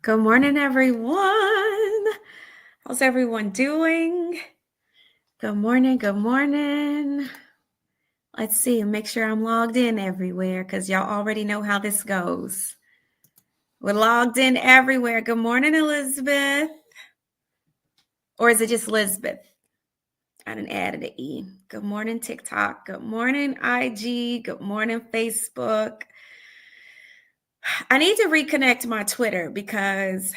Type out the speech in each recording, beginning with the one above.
Good morning, everyone. How's everyone doing? Good morning. Good morning. Let's see, make sure I'm logged in everywhere because y'all already know how this goes. We're logged in everywhere. Good morning, Elizabeth. Or is it just Elizabeth? I didn't add an E. Good morning, TikTok. Good morning, IG. Good morning, Facebook. I need to reconnect my Twitter because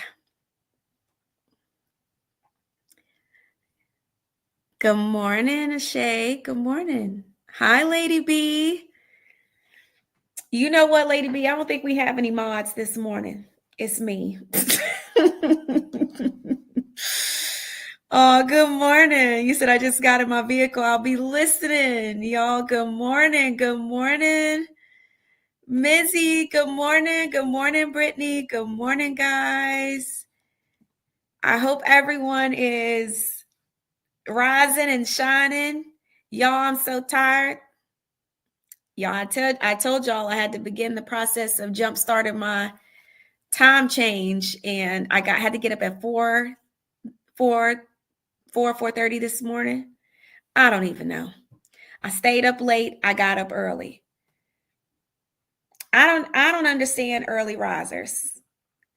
good morning, Shay. Good morning. Hi, Lady B. You know what, Lady B? I don't think we have any mods this morning. It's me. Oh, good morning. You said I just got in my vehicle. I'll be listening. Y'all, good morning. Good morning. Mizzy, good morning. Good morning, Brittany. Good morning, guys. I hope everyone is rising and shining. Y'all, I'm so tired. Y'all, I told y'all I had to begin the process of jump starting my time change, and I had to get up at 4:30 this morning. I don't even know. I stayed up late. I got up early. I don't understand early risers.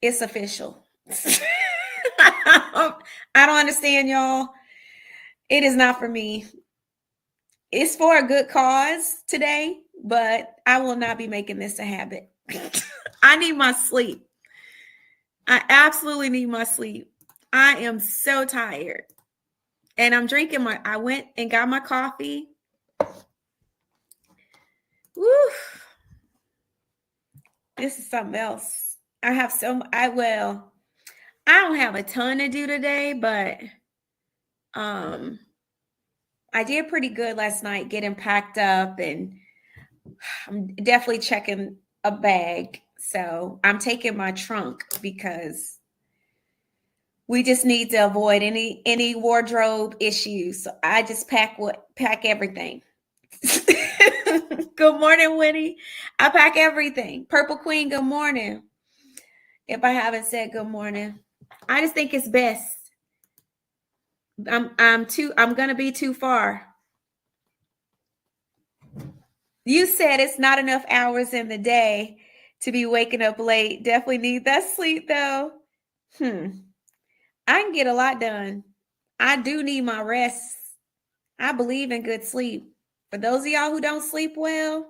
It's official. I don't understand, y'all. It is not for me. It's for a good cause today, but I will not be making this a habit. I need my sleep. I absolutely need my sleep. I am so tired. And I'm drinking I went and got my coffee. Woo. This is something else. I don't have a ton to do today, but I did pretty good last night getting packed up, and I'm definitely checking a bag. So I'm taking my trunk because we just need to avoid any wardrobe issues. So I just pack everything. Good morning, Winnie. I pack everything. Purple Queen, good morning. If I haven't said good morning, I just think it's best. I'm gonna be too far. You said it's not enough hours in the day to be waking up late. Definitely need that sleep though. I can get a lot done. I do need my rest. I believe in good sleep. For those of y'all who don't sleep well,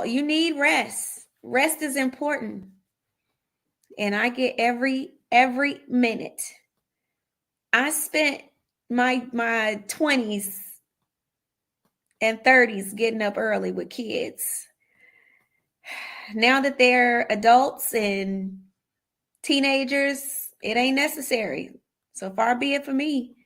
you need rest. Rest is important. And I get every minute. I spent my 20s and 30s getting up early with kids. Now that they're adults and teenagers, it ain't necessary. So far be it for me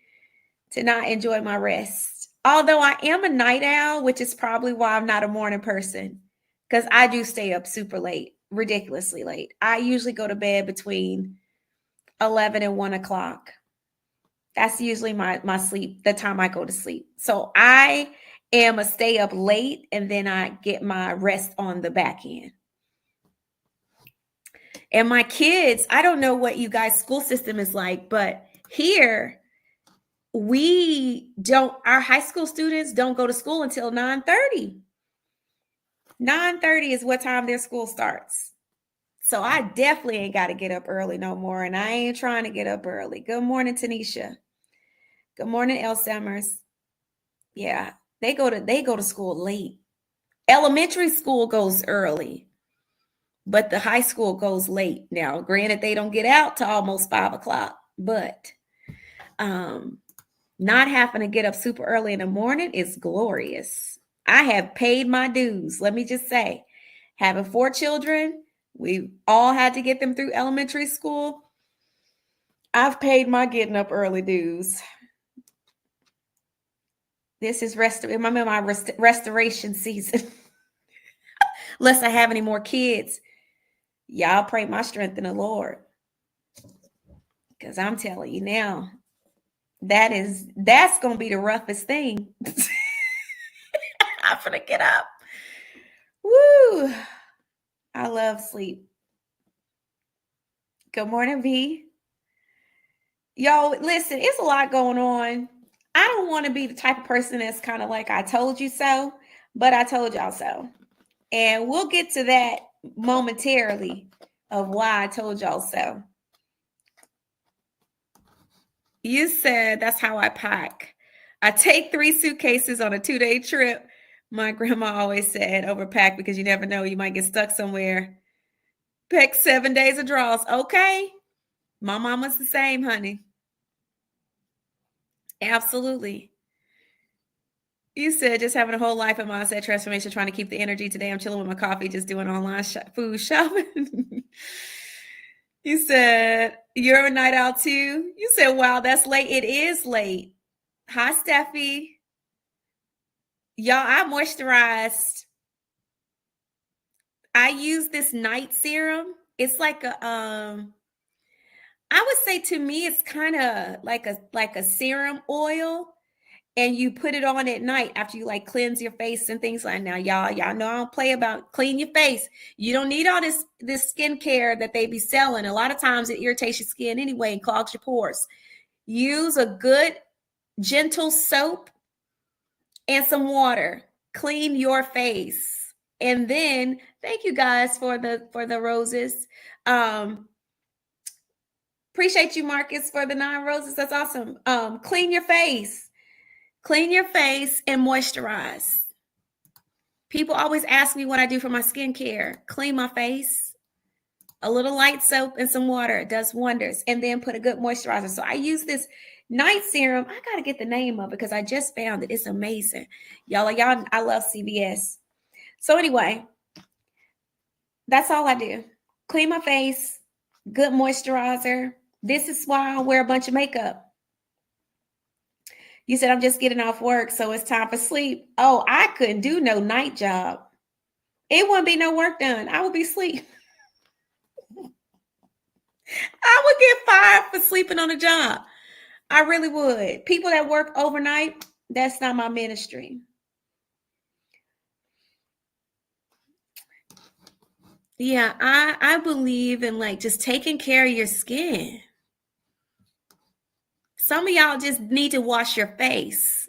to not enjoy my rest. Although I am a night owl, which is probably why I'm not a morning person, because I do stay up super late, ridiculously late. I usually go to bed between 11 and 1 o'clock. That's usually my sleep, the time I go to sleep. So I am a stay up late, and then I get my rest on the back end. And my kids, I don't know what you guys' school system is like, but here our high school students don't go to school until 9:30. 9:30 is what time their school starts. So I definitely ain't got to get up early no more, and I ain't trying to get up early. Good morning, Tanisha. Good morning, El Summers. Yeah, they go to school late. Elementary school goes early, but the high school goes late. Now, granted, they don't get out to almost 5 o'clock, but not having to get up super early in the morning is glorious. I have paid my dues. Let me just say, having 4 children, we all had to get them through elementary school. I've paid my getting up early dues. This is my restoration season. Unless I have any more kids, y'all pray my strength in the Lord. Because I'm telling you now, that's gonna be the roughest thing. I'm gonna get up. Woo! I love sleep. Good morning, V. Yo, listen, it's a lot going on. I don't want to be the type of person that's kind of like, I told you so, but I told y'all so. And we'll get to that momentarily of why I told y'all so. You said that's how I pack. I take 3 suitcases on a 2-day trip. My grandma always said overpack because you never know, you might get stuck somewhere. Pack 7 days of draws. Okay. My mama's the same, honey. Absolutely. You said just having a whole life and mindset transformation, trying to keep the energy. Today I'm chilling with my coffee, just doing online food shopping. You said you're a night out too. You said, wow, that's late. It is late. Hi, Steffi. Y'all, I moisturized. I use this night serum. It's like a I would say to me it's kind of like a serum oil, and you put it on at night after you like cleanse your face and things like. Now y'all know I don't play about clean your face. You don't need all this skincare that they be selling. A lot of times it irritates your skin anyway and clogs your pores. Use a good gentle soap and some water. Clean your face. And then thank you guys for the roses. Appreciate you, Marcus, for the 9 roses. That's awesome. Clean your face. Clean your face and moisturize. People always ask me what I do for my skincare. Clean my face. A little light soap and some water does wonders. And then put a good moisturizer. So I use this night serum. I got to get the name of it because I just found it. It's amazing. Y'all, I love CVS. So anyway, that's all I do. Clean my face, good moisturizer. This is why I wear a bunch of makeup. You said I'm just getting off work, so it's time for sleep. Oh, I couldn't do no night job. It wouldn't be no work done. I would be asleep. I would get fired for sleeping on a job. I really would. People that work overnight, that's not my ministry. Yeah, I believe in like just taking care of your skin. Some of y'all just need to wash your face.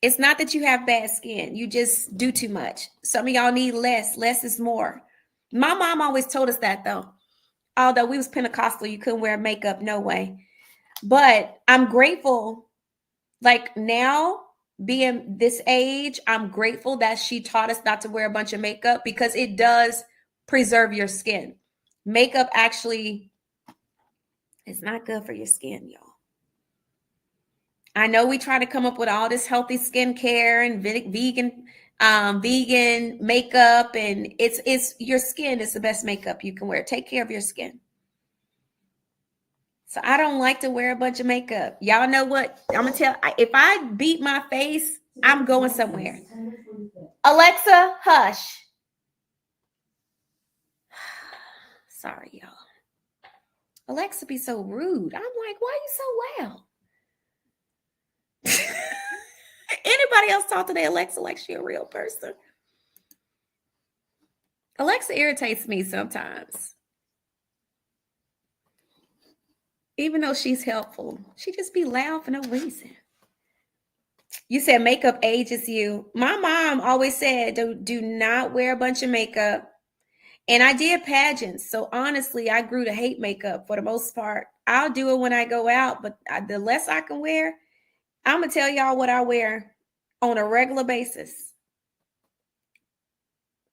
It's not that you have bad skin. You just do too much. Some of y'all need less. Less is more. My mom always told us that though. Although we was Pentecostal, you couldn't wear makeup, no way. But I'm grateful. Like now, being this age, I'm grateful that she taught us not to wear a bunch of makeup because it does preserve your skin. Makeup actually is not good for your skin, y'all. I know we try to come up with all this healthy skincare and vegan makeup, and it's your skin is the best makeup you can wear. Take care of your skin. So I don't like to wear a bunch of makeup. Y'all know what? I'm gonna tell. If I beat my face, I'm going somewhere. Alexa, hush. Sorry, y'all. Alexa be so rude. I'm like, why are you so loud? Anybody else talk to their Alexa like she a real person? Alexa irritates me sometimes. Even though she's helpful, she just be loud for no reason. You said makeup ages you. My mom always said, do not wear a bunch of makeup. And I did pageants. So honestly, I grew to hate makeup for the most part. I'll do it when I go out, but the less I can wear, I'm going to tell y'all what I wear on a regular basis.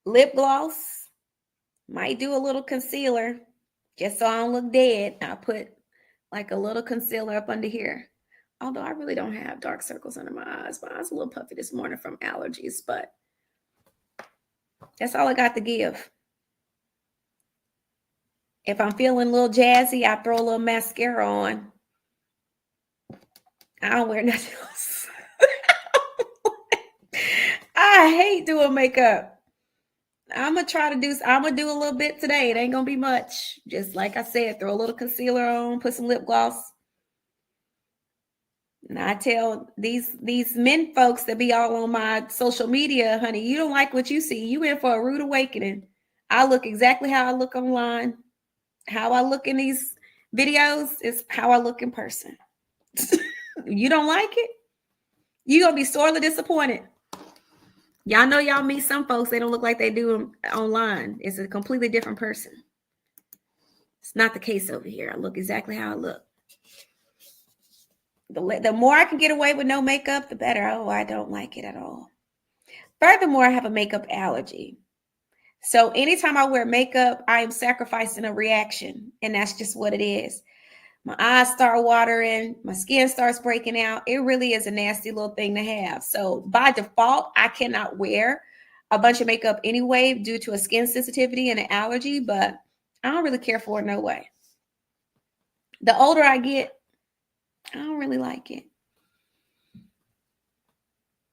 Lip gloss. Might do a little concealer just so I don't look dead. I put like a little concealer up under here. Although I really don't have dark circles under my eyes. My eyes are a little puffy this morning from allergies, but that's all I got to give. If I'm feeling a little jazzy, I throw a little mascara on. I don't wear nothing else. I hate doing makeup. I'm gonna do a little bit today. It ain't gonna be much. Just like I said, throw a little concealer on, put some lip gloss. And I tell these men folks that be all on my social media, honey, you don't like what you see. You in for a rude awakening. I look exactly how I look online. How I look in these videos is how I look in person. You don't like it? You're going to be sorely disappointed. Y'all know y'all meet some folks, they don't look like they do online. It's a completely different person. It's not the case over here. I look exactly how I look. The more I can get away with no makeup, the better. Oh, I don't like it at all. Furthermore, I have a makeup allergy. So anytime I wear makeup, I am sacrificing a reaction. And that's just what it is. My eyes start watering. My skin starts breaking out. It really is a nasty little thing to have. So by default, I cannot wear a bunch of makeup anyway due to a skin sensitivity and an allergy. But I don't really care for it, no way. The older I get, I don't really like it.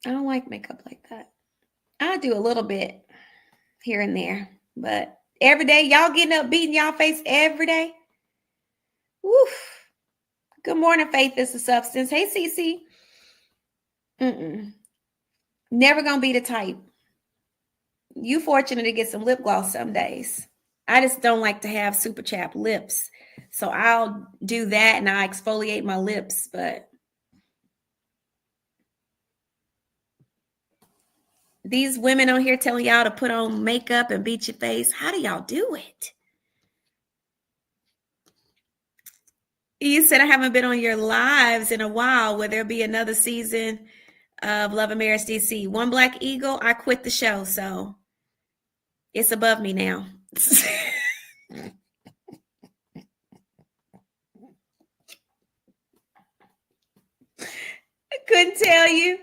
I don't like makeup like that. I do a little bit here and there, but every day, y'all getting up, beating y'all face every day. Woof. Good morning, Faith is a substance. Hey, Cece. Never gonna be the type. You fortunate to get some lip gloss some days. I just don't like to have super chapped lips. So I'll do that and I exfoliate my lips, but these women on here telling y'all to put on makeup and beat your face. How do y'all do it? You said I haven't been on your lives in a while. Will there be another season of Love and Marriage DC? One Black Eagle, I quit the show, so it's above me now. Couldn't tell you.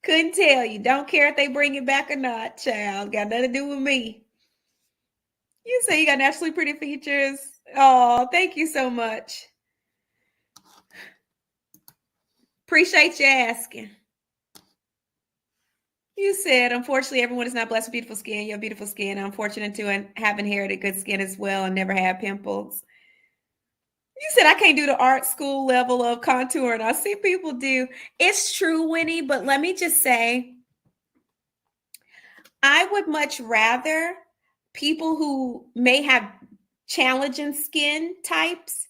Couldn't tell you. Don't care if they bring it back or not, child. Got nothing to do with me. You say you got naturally pretty features. Oh, thank you so much. Appreciate you asking. You said, unfortunately, everyone is not blessed with beautiful skin. You have beautiful skin. I'm fortunate to have inherited good skin as well and never had pimples. You said I can't do the art school level of contouring. I see people do. It's true, Winnie, but let me just say, I would much rather people who may have challenging skin types,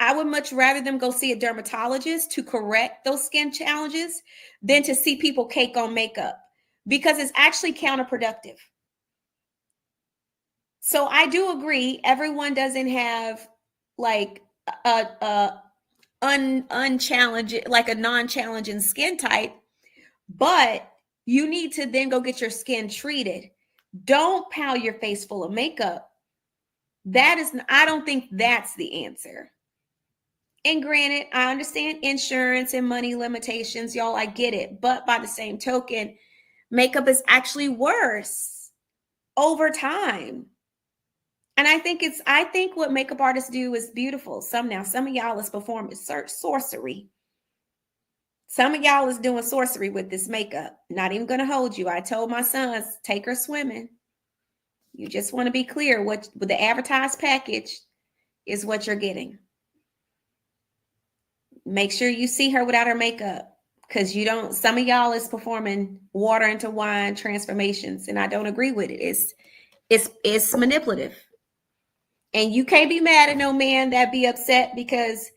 I would much rather them go see a dermatologist to correct those skin challenges than to see people cake on makeup, because it's actually counterproductive. So I do agree, everyone doesn't have like unchallenging, like a non-challenging skin type, but you need to then go get your skin treated. Don't pound your face full of makeup. I don't think that's the answer. And granted, I understand insurance and money limitations, y'all, I get it. But by the same token, makeup is actually worse over time. And I think what makeup artists do is beautiful. Some of y'all is performing sorcery. Some of y'all is doing sorcery with this makeup. Not even going to hold you. I told my sons, take her swimming. You just want to be clear what with the advertised package is what you're getting. Make sure you see her without her makeup, because some of y'all is performing water into wine transformations, and I don't agree with it. It's manipulative. And you can't be mad at no man that be upset because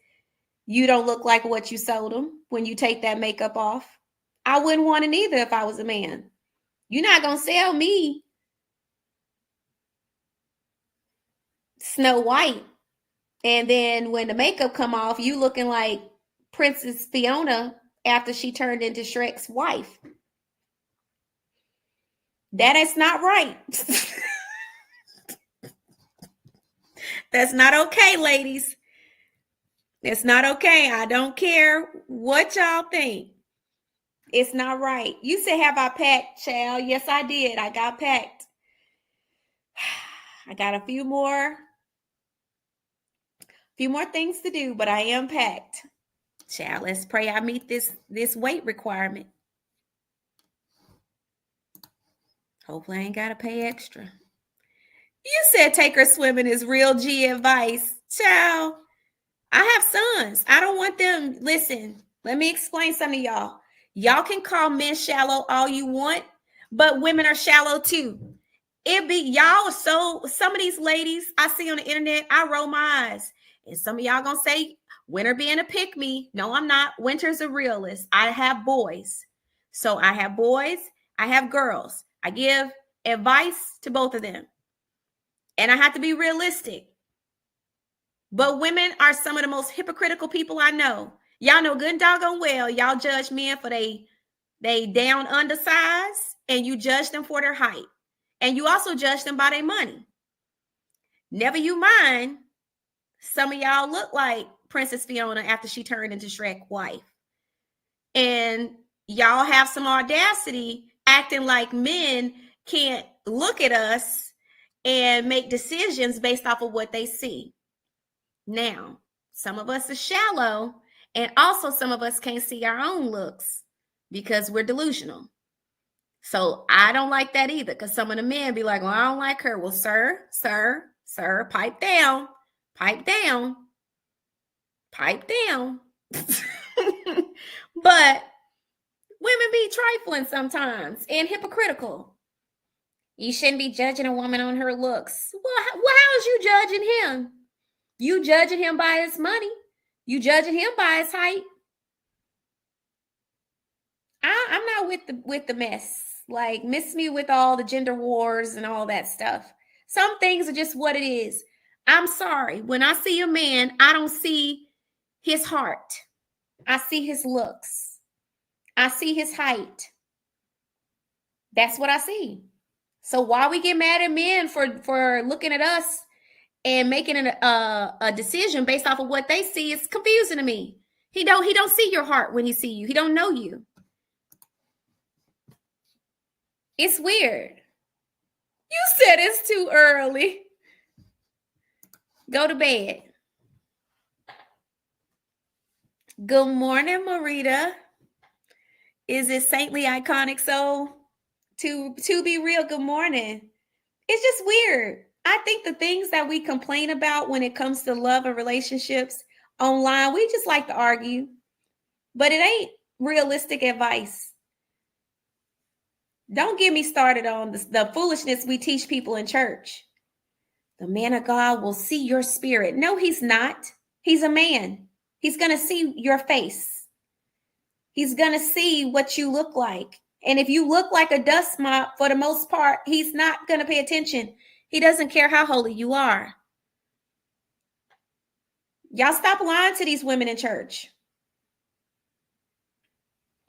you don't look like what you sold them when you take that makeup off. I wouldn't want it either if I was a man. You're not going to sell me Snow White, and then when the makeup come off, you looking like Princess Fiona after she turned into Shrek's wife. That is not right. That's not okay, ladies. It's not okay. I don't care what y'all think. It's not right. You said, have I packed, child? Yes, I did. I got packed. I got a few more things to do, but I am packed. Child, let's pray I meet this weight requirement. Hopefully I ain't got to pay extra. You said take her swimming is real G advice. Child, I have sons. I don't want them. Listen, let me explain something to y'all. Y'all can call men shallow all you want, but women are shallow too. It be y'all. So some of these ladies I see on the internet, I roll my eyes. And some of y'all gonna say, Winter being a pick me. No, I'm not. Winter's a realist. I have boys. So I have boys, I have girls. I give advice to both of them. And I have to be realistic. But women are some of the most hypocritical people I know. Y'all know good and doggone well, y'all judge men for they down undersized, and you judge them for their height. And you also judge them by their money. Never you mind, some of y'all look like Princess Fiona after she turned into Shrek's wife. And y'all have some audacity acting like men can't look at us and make decisions based off of what they see. Now, some of us are shallow, and also some of us can't see our own looks because we're delusional. So I don't like that either, because some of the men be like, well, I don't like her. Well, sir, pipe down, pipe down, pipe down. But women be trifling sometimes and hypocritical. You shouldn't be judging a woman on her looks. Well, how is you judging him? You judging him by his money. You judging him by his height. I'm not with the mess. Like, miss me with all the gender wars and all that stuff. Some things are just what it is. I'm sorry. When I see a man, I don't see his heart. I see his looks. I see his height. That's what I see. So why we get mad at men for looking at us and making a decision based off of what they see is confusing to me. He don't see your heart when he see you. He don't know you. It's weird. You said it's too early. Go to bed. Good morning, Marita. Is it saintly iconic soul? To be real, good morning. It's just weird. I think the things that we complain about when it comes to love and relationships online, we just like to argue. But it ain't realistic advice. Don't get me started on the foolishness we teach people in church. The man of God will see your spirit. No, he's not. He's a man. He's going to see your face. He's going to see what you look like. And if you look like a dust mop, for the most part, he's not going to pay attention. He doesn't care how holy you are. Y'all stop lying to these women in church.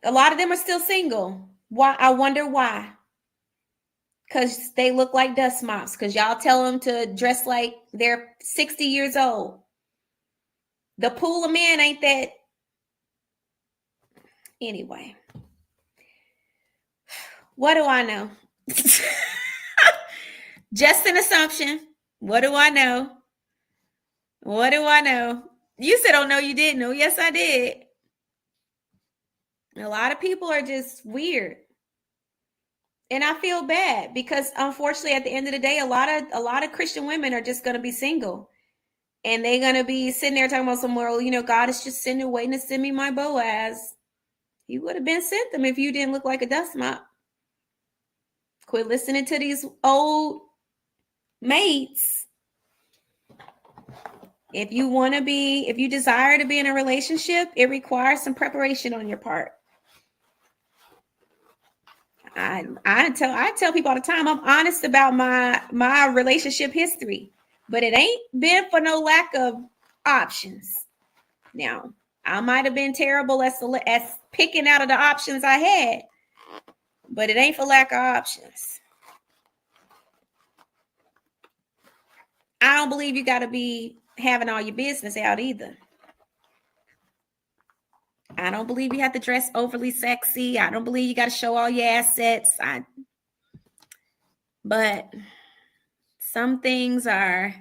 A lot of them are still single. Why? I wonder why. Because they look like dust mops. Because y'all tell them to dress like they're 60 years old. The pool of men ain't that. Anyway. What do I know? Just an assumption. What do I know? What do I know? You said, oh, no, you didn't know. Yes, I did. A lot of people are just weird. And I feel bad because, unfortunately, at the end of the day, a lot of Christian women are just going to be single. And they're going to be sitting there talking about somewhere, well, God is just sitting there waiting to send me my Boaz. He would have been sent them if you didn't look like a dust mop. Quit listening to these old mates. If you desire to be in a relationship, it requires some preparation on your part. I tell people all the time, I'm honest about my relationship history, but it ain't been for no lack of options. Now, I might have been terrible as picking out of the options I had, but it ain't for lack of options. I don't believe you got to be having all your business out either. I don't believe you have to dress overly sexy. I don't believe you got to show all your assets. But some things are.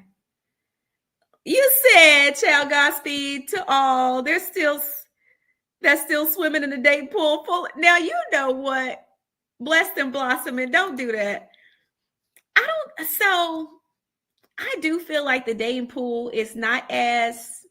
You said, child Godspeed to all. That's still swimming in the date pool full. Now you know what? Blessed and blossoming. Don't do that. I do feel like the dating pool is not as.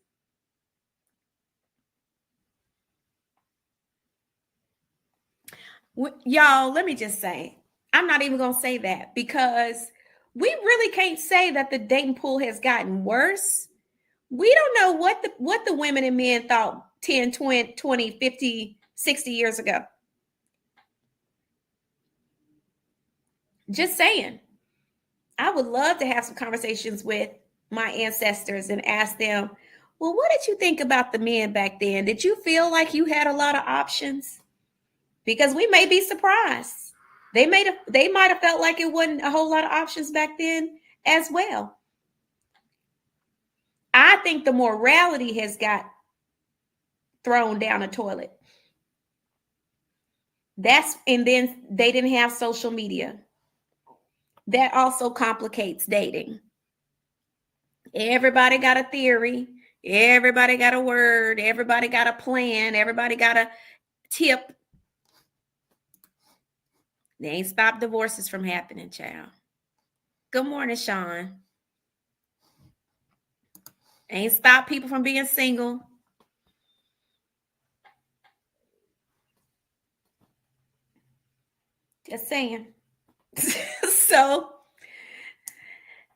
Y'all, let me just say, I'm not even going to say that because we really can't say that the dating pool has gotten worse. We don't know what the women and men thought 10, 20, 50, 60 years ago. Just saying. I would love to have some conversations with my ancestors and ask them, well, what did you think about the men back then? Did you feel like you had a lot of options? Because we may be surprised. They might have felt like it wasn't a whole lot of options back then as well. I think the morality has got thrown down the toilet. And then they didn't have social media. That also complicates dating. Everybody got a theory. Everybody got a word. Everybody got a plan. Everybody got a tip. They ain't stopped divorces from happening, child. Good morning, Sean. Ain't stopped people from being single. Just saying. So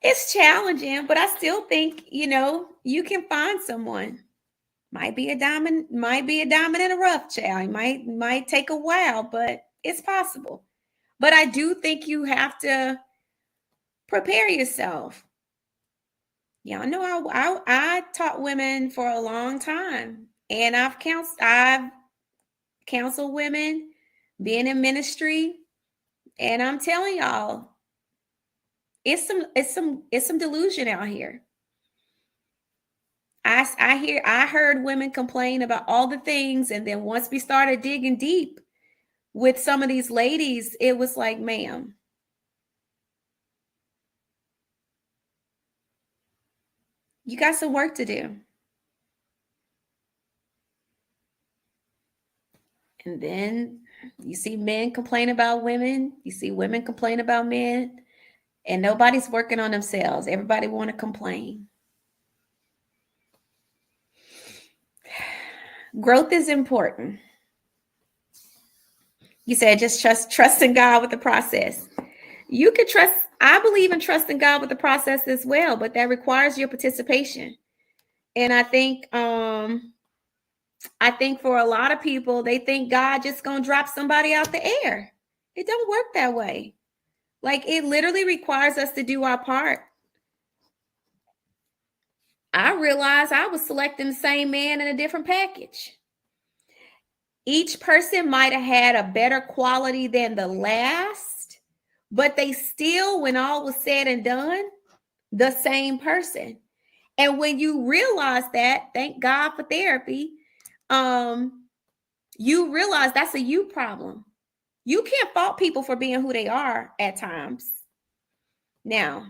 it's challenging, but I still think, you can find someone. Might be a diamond in a rough, child. It might take a while, but it's possible. But I do think you have to prepare yourself. Yeah, I know I taught women for a long time, and I've counseled women, being in ministry, and I'm telling y'all, it's some delusion out here. I heard women complain about all the things, and then once we started digging deep with some of these ladies, it was like, ma'am, you got some work to do. And then you see men complain about women, you see women complain about men, and nobody's working on themselves. Everybody want to complain. Growth is important. You said just trusting God with the process. You can trust. I believe in trusting God with the process as well, but that requires your participation. And I think for a lot of people, they think God just gonna drop somebody out the air. It don't work that way. Like, it literally requires us to do our part. I realized I was selecting the same man in a different package. Each person might have had a better quality than the last, but they still, when all was said and done, the same person. And when you realize that, thank God for therapy, you realize that's a you problem. You can't fault people for being who they are at times. Now,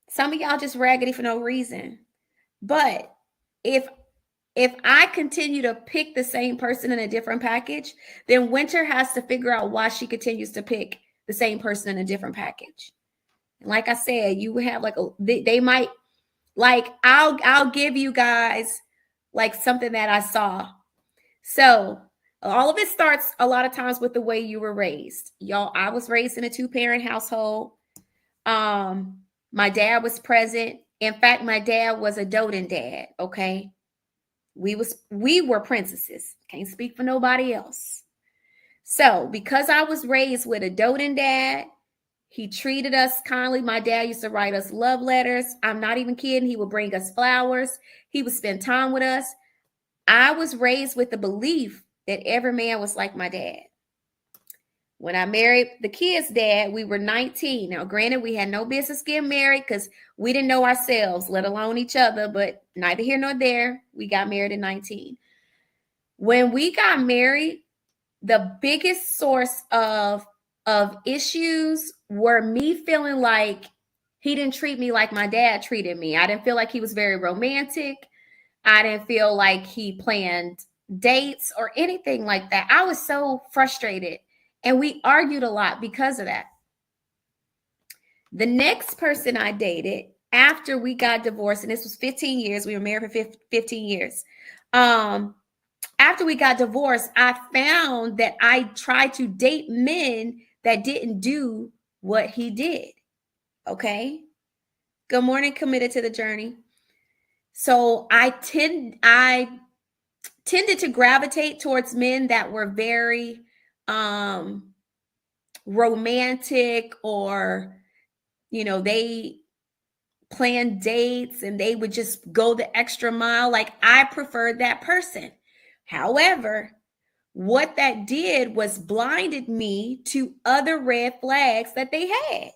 some of y'all just raggedy for no reason. But if I continue to pick the same person in a different package, then Winter has to figure out why she continues to pick the same person in a different package. And like I said, you have they might, like, I'll give you guys like something that I saw. So all of it starts a lot of times with the way you were raised. Y'all, I was raised in a 2-parent household. My dad was present. In fact, my dad was a doting dad. Okay. We were princesses. Can't speak for nobody else. So because I was raised with a doting dad, he treated us kindly. My dad used to write us love letters. I'm not even kidding. He would bring us flowers. He would spend time with us. I was raised with the belief that every man was like my dad. When I married the kid's dad, we were 19. Now, granted, we had no business getting married because we didn't know ourselves, let alone each other, but neither here nor there. We got married at 19. When we got married, the biggest source of issues were me feeling like he didn't treat me like my dad treated me. I didn't feel like he was very romantic. I didn't feel like he planned dates or anything like that. I was so frustrated. And we argued a lot because of that. The next person I dated after we got divorced, and this was 15 years, we were married for 15 years. After we got divorced, I found that I tried to date men that didn't do what he did. Okay. Good morning, committed to the journey. So I tended to gravitate towards men that were very romantic, or they planned dates and they would just go the extra mile. Like, I preferred that person. However, what that did was blinded me to other red flags that they had.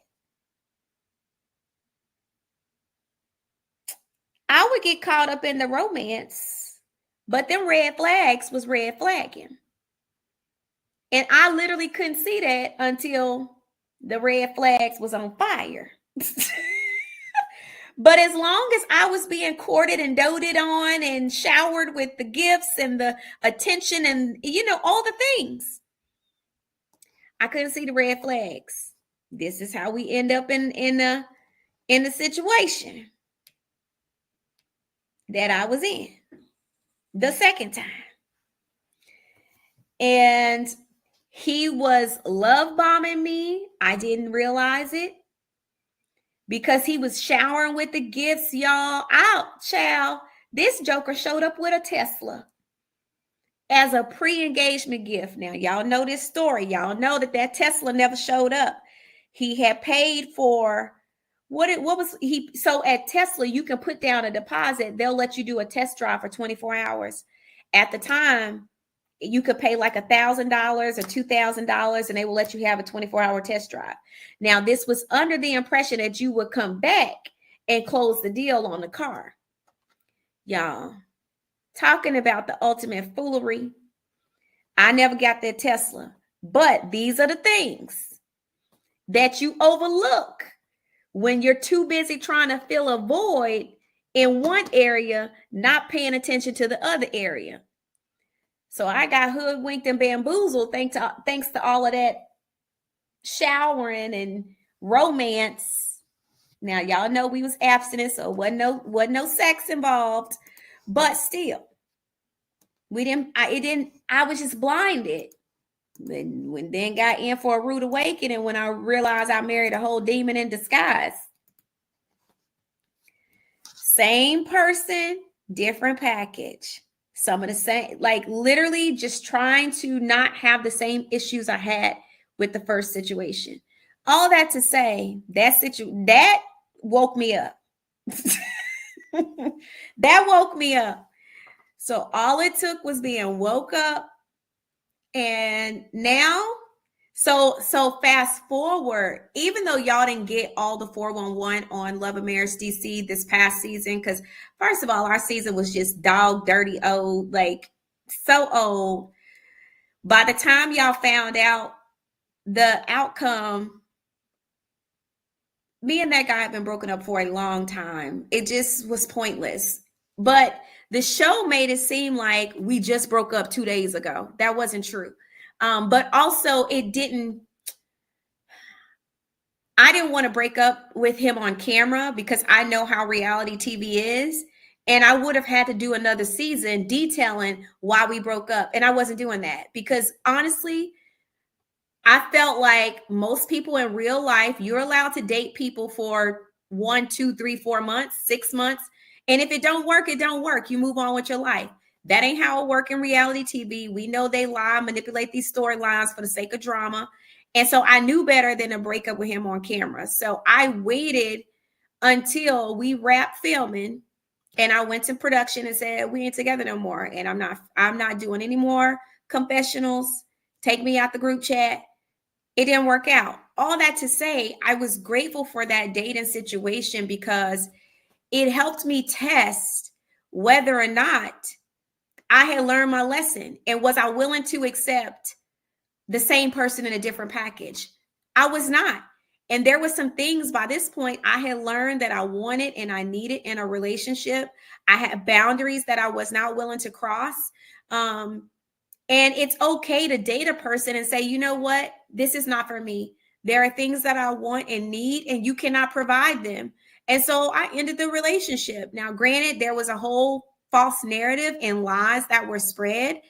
I would get caught up in the romance, but them red flags was red flagging. And I literally couldn't see that until the red flags was on fire. But as long as I was being courted and doted on and showered with the gifts and the attention and, all the things, I couldn't see the red flags. This is how we end up in the situation that I was in the second time. And he was love bombing me. I didn't realize it because he was showering with the gifts, y'all. Child, this joker showed up with a Tesla as a pre-engagement gift. Now, y'all know this story. Y'all know that Tesla never showed up. He had paid for so at Tesla, you can put down a deposit. They'll let you do a test drive for 24 hours. At the time, you could pay like $1,000 or $2,000 and they will let you have a 24-hour test drive. Now, this was under the impression that you would come back and close the deal on the car. Y'all, talking about the ultimate foolery. I never got that Tesla, but these are the things that you overlook when you're too busy trying to fill a void in one area, not paying attention to the other area. So I got hoodwinked and bamboozled thanks to all of that showering and romance. Now, y'all know we was abstinent, so wasn't no sex involved, but still, I was just blinded. When then got in for a rude awakening when I realized I married a whole demon in disguise. Same person, different package. Some of the same, like literally just trying to not have the same issues I had with the first situation. All that to say, that woke me up. That woke me up. So all it took was being woke up. And now, so fast forward, even though y'all didn't get all the 411 on Love and Marriage DC this past season, because first of all, our season was just dog dirty old, like so old. By the time y'all found out the outcome, me and that guy have been broken up for a long time. It just was pointless. But the show made it seem like we just broke up 2 days ago. That wasn't true. But also I didn't want to break up with him on camera because I know how reality TV is. And I would have had to do another season detailing why we broke up. And I wasn't doing that because honestly, I felt like most people in real life, you're allowed to date people for 1, 2, 3, 4 months, 6 months. And if it don't work, it don't work. You move on with your life. That ain't how it works in reality TV. We know they lie, manipulate these storylines for the sake of drama. And so I knew better than to break up with him on camera. So I waited until we wrapped filming and I went to production and said, we ain't together no more. And I'm not doing any more confessionals. Take me out the group chat. It didn't work out. All that to say, I was grateful for that dating situation because it helped me test whether or not I had learned my lesson and was I willing to accept the same person in a different package. I was not. And there were some things by this point I had learned that I wanted and I needed in a relationship. I had boundaries that I was not willing to cross. And it's okay to date a person and say, you know what? This is not for me. There are things that I want and need, and you cannot provide them. And so I ended the relationship. Now, granted, there was a whole false narrative and lies that were spread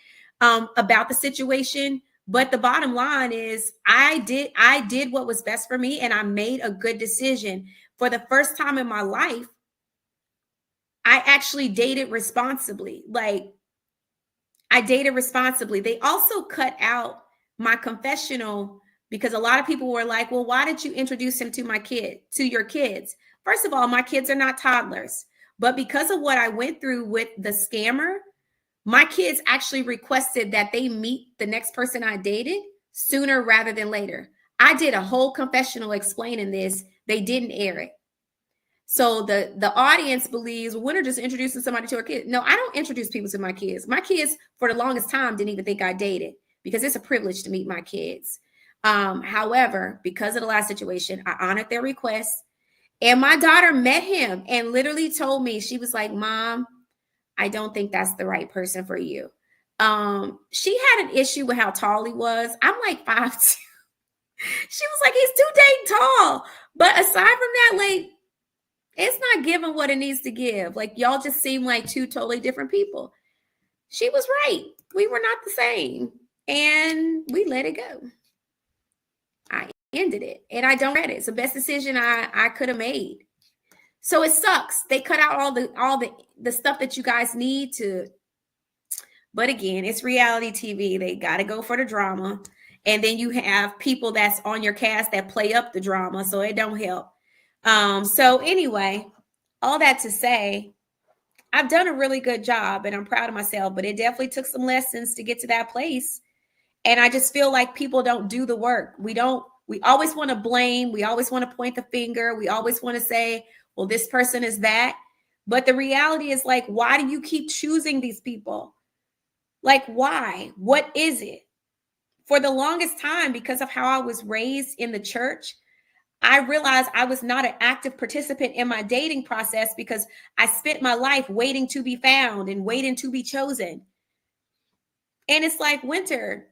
about the situation, But the bottom line is I did what was best for me, and I made a good decision. For the first time in my life, I actually dated responsibly. Like, I dated responsibly. They also cut out my confessional because a lot of people were like, well, why did you introduce him to your kids? First of all, my kids are not toddlers. But because of what I went through with the scammer, my kids actually requested that they meet the next person I dated sooner rather than later. I did a whole confessional explaining this. They didn't air it. So the audience believes, well, we're just introducing somebody to our kids. No, I don't introduce people to my kids. My kids, for the longest time, didn't even think I dated because it's a privilege to meet my kids. However, because of the last situation, I honored their request. And my daughter met him and literally told me, she was like, Mom, I don't think that's the right person for you. She had an issue with how tall he was. I'm like 5'2". She was like, he's too dang tall. But aside from that, like, it's not giving what it needs to give. Like, y'all just seem like two totally different people. She was right. We were not the same. And we let it go. I ended it. And I don't regret it. It's the best decision I could have made. So it sucks. They cut out all the stuff that you guys need to. But again, it's reality TV. They got to go for the drama. And then you have people that's on your cast that play up the drama. So it don't help. So anyway, all that to say, I've done a really good job and I'm proud of myself, but it definitely took some lessons to get to that place. And I just feel like people don't do the work. We always want to blame. We always want to point the finger. We always want to say, well, this person is that. But the reality is, like, why do you keep choosing these people? Like, why? What is it? For the longest time, because of how I was raised in the church, I realized I was not an active participant in my dating process because I spent my life waiting to be found and waiting to be chosen. And it's like, Winter,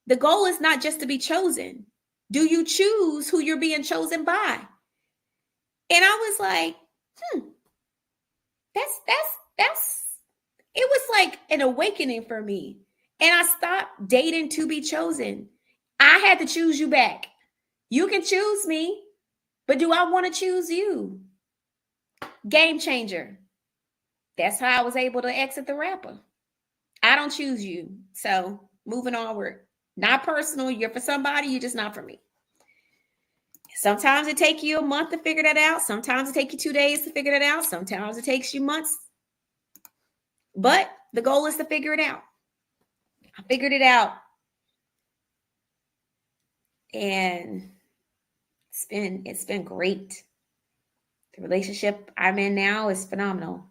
the goal is not just to be chosen. Do you choose who you're being chosen by? And I was like, that's it was like an awakening for me. And I stopped dating to be chosen. I had to choose you back. You can choose me, but do I want to choose you? Game changer. That's how I was able to exit the rapper. I don't choose you. So moving onward. Not personal. You're for somebody. You're just not for me. Sometimes it takes you a month to figure that out. Sometimes it takes you 2 days to figure that out. Sometimes it takes you months. But the goal is to figure it out. I figured it out. And it's been great. The relationship I'm in now is phenomenal.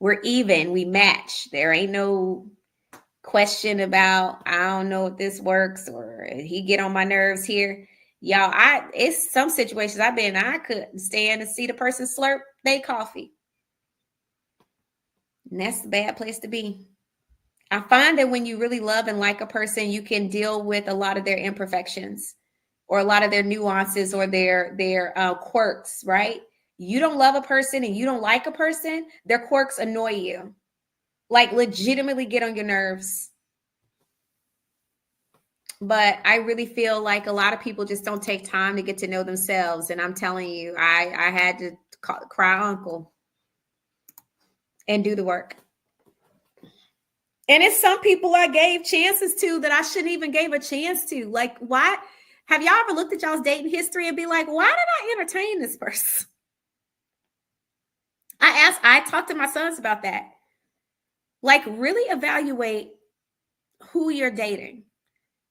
We're even, we match. There ain't no question about, I don't know if this works or he get on my nerves here. Y'all, it's some situations I couldn't stand to see the person slurp their coffee. And that's a bad place to be. I find that when you really love and like a person, you can deal with a lot of their imperfections or a lot of their nuances or their quirks, right? You don't love a person and you don't like a person, their quirks annoy you. Like, legitimately get on your nerves. But I really feel like a lot of people just don't take time to get to know themselves. And I'm telling you, I had to cry uncle and do the work. And it's some people I gave chances to that I shouldn't even gave a chance to. Like, why? Have y'all ever looked at y'all's dating history and be like, why did I entertain this person? I talked to my sons about that. Like, really evaluate who you're dating.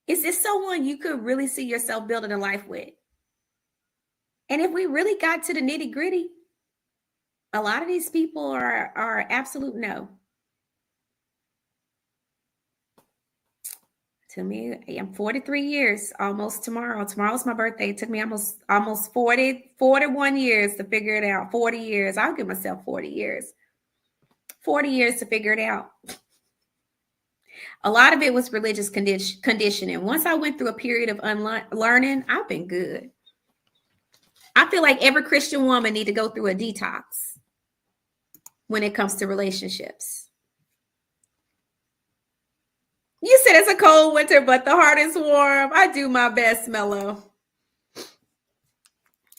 Is this someone you could really see yourself building a life with? And if we really got to the nitty gritty, a lot of these people are absolute no. To me, I'm 43 years, almost tomorrow. Tomorrow's my birthday. It took me almost 41 years to figure it out. 40 years. I'll give myself 40 years. 40 years to figure it out. A lot of it was religious conditioning. Once I went through a period of unlearning, I've been good. I feel like every Christian woman need to go through a detox when it comes to relationships. You said it's a cold winter, but the heart is warm. I do my best, Mello.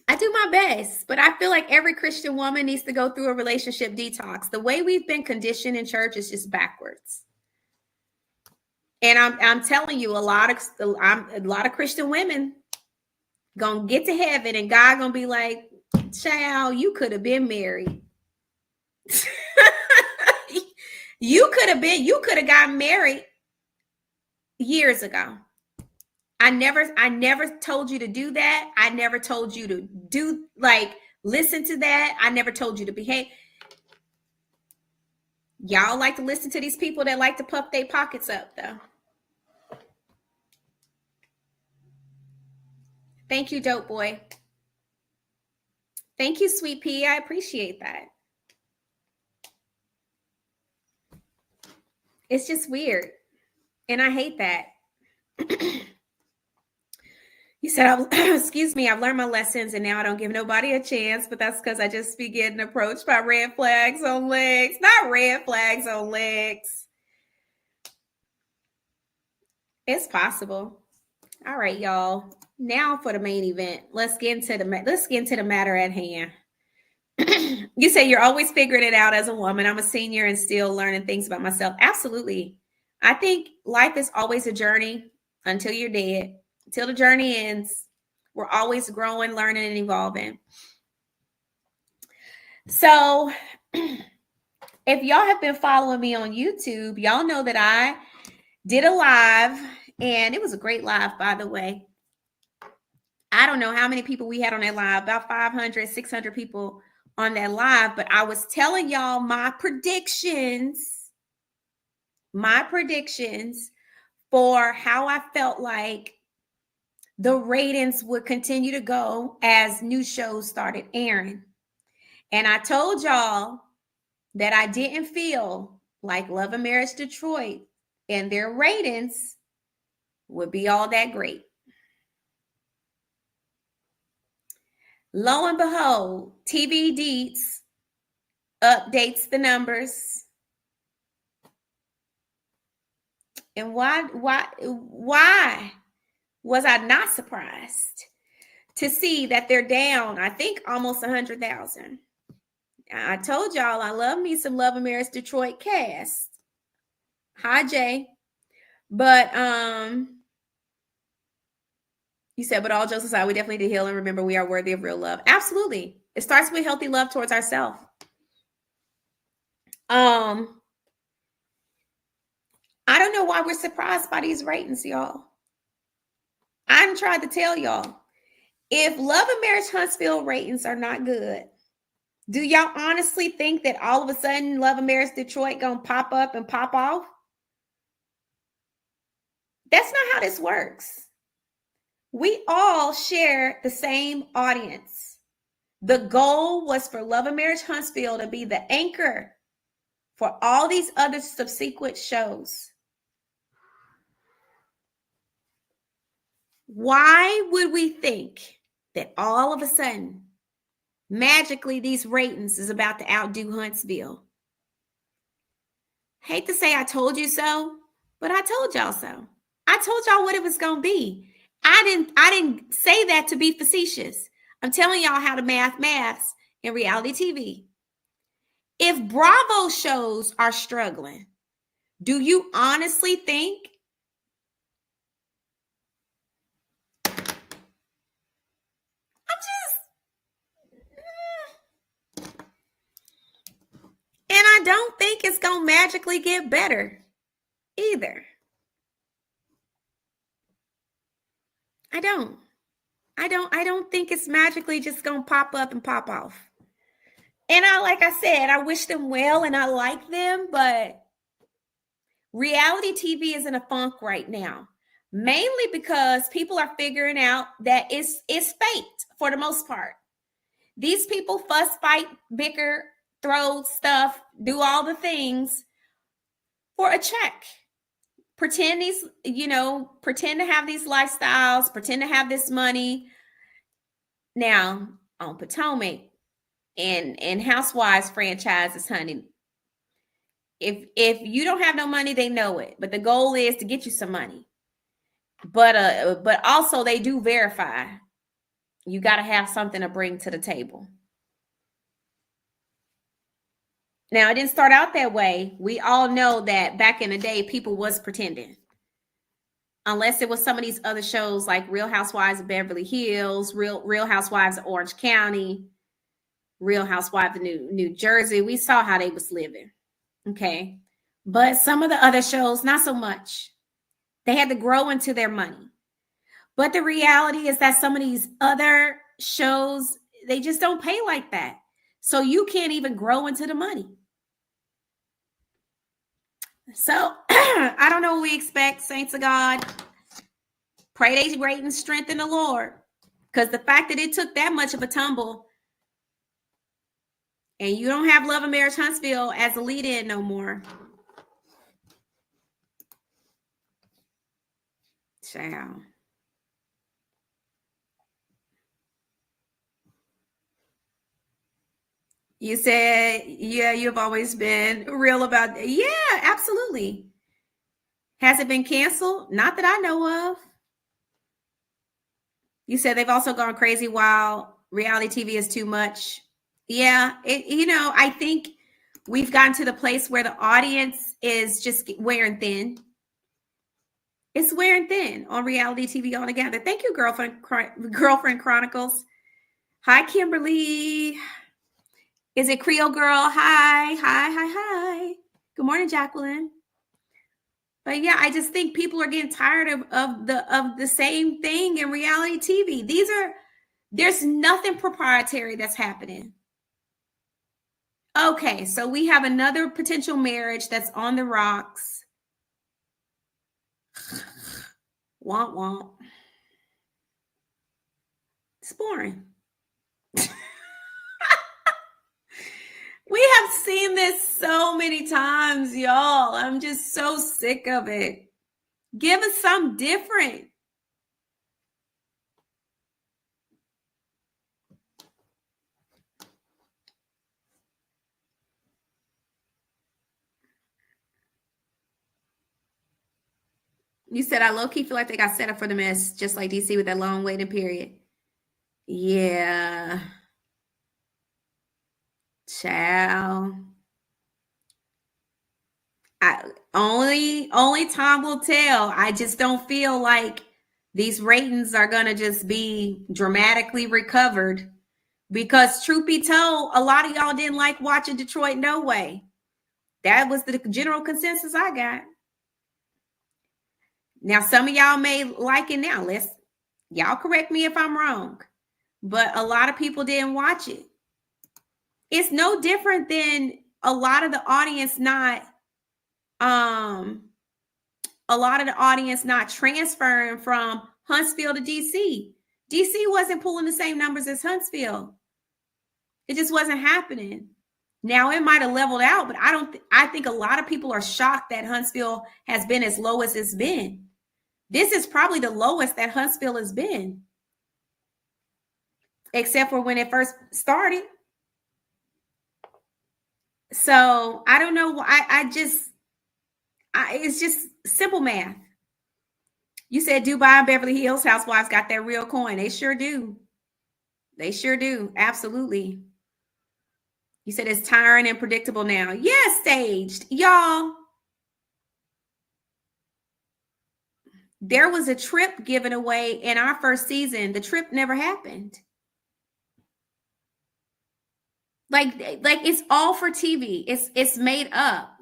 I do my best, but I feel like every Christian woman needs to go through a relationship detox. The way we've been conditioned in church is just backwards. And I'm telling you, a lot of Christian women gonna get to heaven, and God gonna be like, "Child, you could have been married. you could have gotten married years ago. I never told you to do that. I never told you to do listen to that. I never told you to behave." Y'all like to listen to these people that like to puff their pockets up, though. Thank you, dope boy. Thank you, sweet pea. I appreciate that. It's just weird. And I hate that. You said, excuse me, I've learned my lessons and now I don't give nobody a chance, but that's because I just be getting approached by red flags on legs. Not red flags on legs. It's possible. All right, y'all. Now for the main event. Let's get into the matter at hand. You say you're always figuring it out as a woman. I'm a senior and still learning things about myself. Absolutely. I think life is always a journey until you're dead. Until the journey ends, we're always growing, learning, and evolving. So if y'all have been following me on YouTube, y'all know that I did a live, and it was a great live, by the way. I don't know how many people we had on that live, about 500, 600 people on that live, but I was telling y'all my predictions for how I felt like the ratings would continue to go as new shows started airing. And I told y'all that I didn't feel like Love and Marriage Detroit and their ratings would be all that great. Lo and behold, TV Deets updates the numbers. And why was I not surprised to see that they're down, I think, almost 100,000. I told y'all I love me some Love and Marriage Detroit cast. Hi, Jay. But you said, but all jokes aside, we definitely need to heal and remember we are worthy of real love. Absolutely. It starts with healthy love towards ourselves. I don't know why we're surprised by these ratings, y'all. I'm trying to tell y'all, if Love and Marriage Huntsville ratings are not good, do y'all honestly think that all of a sudden Love and Marriage Detroit gonna pop up and pop off? That's not how this works. We all share the same audience. The goal was for Love and Marriage Huntsville to be the anchor for all these other subsequent shows. Why would we think that all of a sudden, magically, these ratings is about to outdo Huntsville? Hate to say I told you so, but I told y'all so. I told y'all what it was going to be. I didn't say that to be facetious. I'm telling y'all how to maths in reality TV. If Bravo shows are struggling, do you honestly think and I don't think it's going to magically get better either. I don't think it's magically just going to pop up and pop off. And like I said, I wish them well and I like them, but reality TV is in a funk right now, mainly because people are figuring out that it's faked for the most part. These people fuss, fight, bicker, throw stuff, do all the things for a check. Pretend to have these lifestyles, pretend to have this money. Now, on Potomac and Housewives franchises, honey, if you don't have no money, they know it. But the goal is to get you some money. But also they do verify. You got to have something to bring to the table. Now, it didn't start out that way. We all know that back in the day, people was pretending. Unless it was some of these other shows like Real Housewives of Beverly Hills, Real Housewives of Orange County, Real Housewives of New Jersey. We saw how they was living. Okay. But some of the other shows, not so much. They had to grow into their money. But the reality is that some of these other shows, they just don't pay like that. So you can't even grow into the money. So I don't know what we expect, saints of God. Pray they ratings strengthen the Lord. Because the fact that it took that much of a tumble and you don't have Love and Marriage Huntsville as a lead-in no more. Ciao. You said, yeah, you've always been real about it. Yeah, absolutely. Has it been canceled? Not that I know of. You said they've also gone crazy while reality TV is too much. Yeah, I think we've gotten to the place where the audience is just wearing thin. It's wearing thin on reality TV altogether. Thank you, Girlfriend Chronicles. Hi, Kimberly. Is it Creole Girl? Hi. Good morning, Jacqueline. But yeah, I just think people are getting tired of the same thing in reality TV. There's nothing proprietary that's happening. Okay, so we have another potential marriage that's on the rocks. Womp womp. It's boring. We have seen this so many times, y'all. I'm just so sick of it. Give us something different. You said I low-key feel like they got set up for the mess, just like DC with that long waiting period. Yeah. Child. Only time will tell. I just don't feel like these ratings are going to just be dramatically recovered because truth be told, a lot of y'all didn't like watching Detroit No Way. That was the general consensus I got. Now, some of y'all may like it now. Y'all correct me if I'm wrong, but a lot of people didn't watch it. It's no different than a lot of the audience not transferring from Huntsville to DC. DC wasn't pulling the same numbers as Huntsville. It just wasn't happening. Now it might have leveled out, but I think a lot of people are shocked that Huntsville has been as low as it's been. This is probably the lowest that Huntsville has been. Except for when it first started. So I don't know. It's just simple math. You said Dubai and Beverly Hills Housewives got that real coin. They sure do. They sure do. Absolutely. You said it's tiring and predictable now. Yes, staged. Y'all. There was a trip given away in our first season. The trip never happened. Like it's all for TV. It's made up.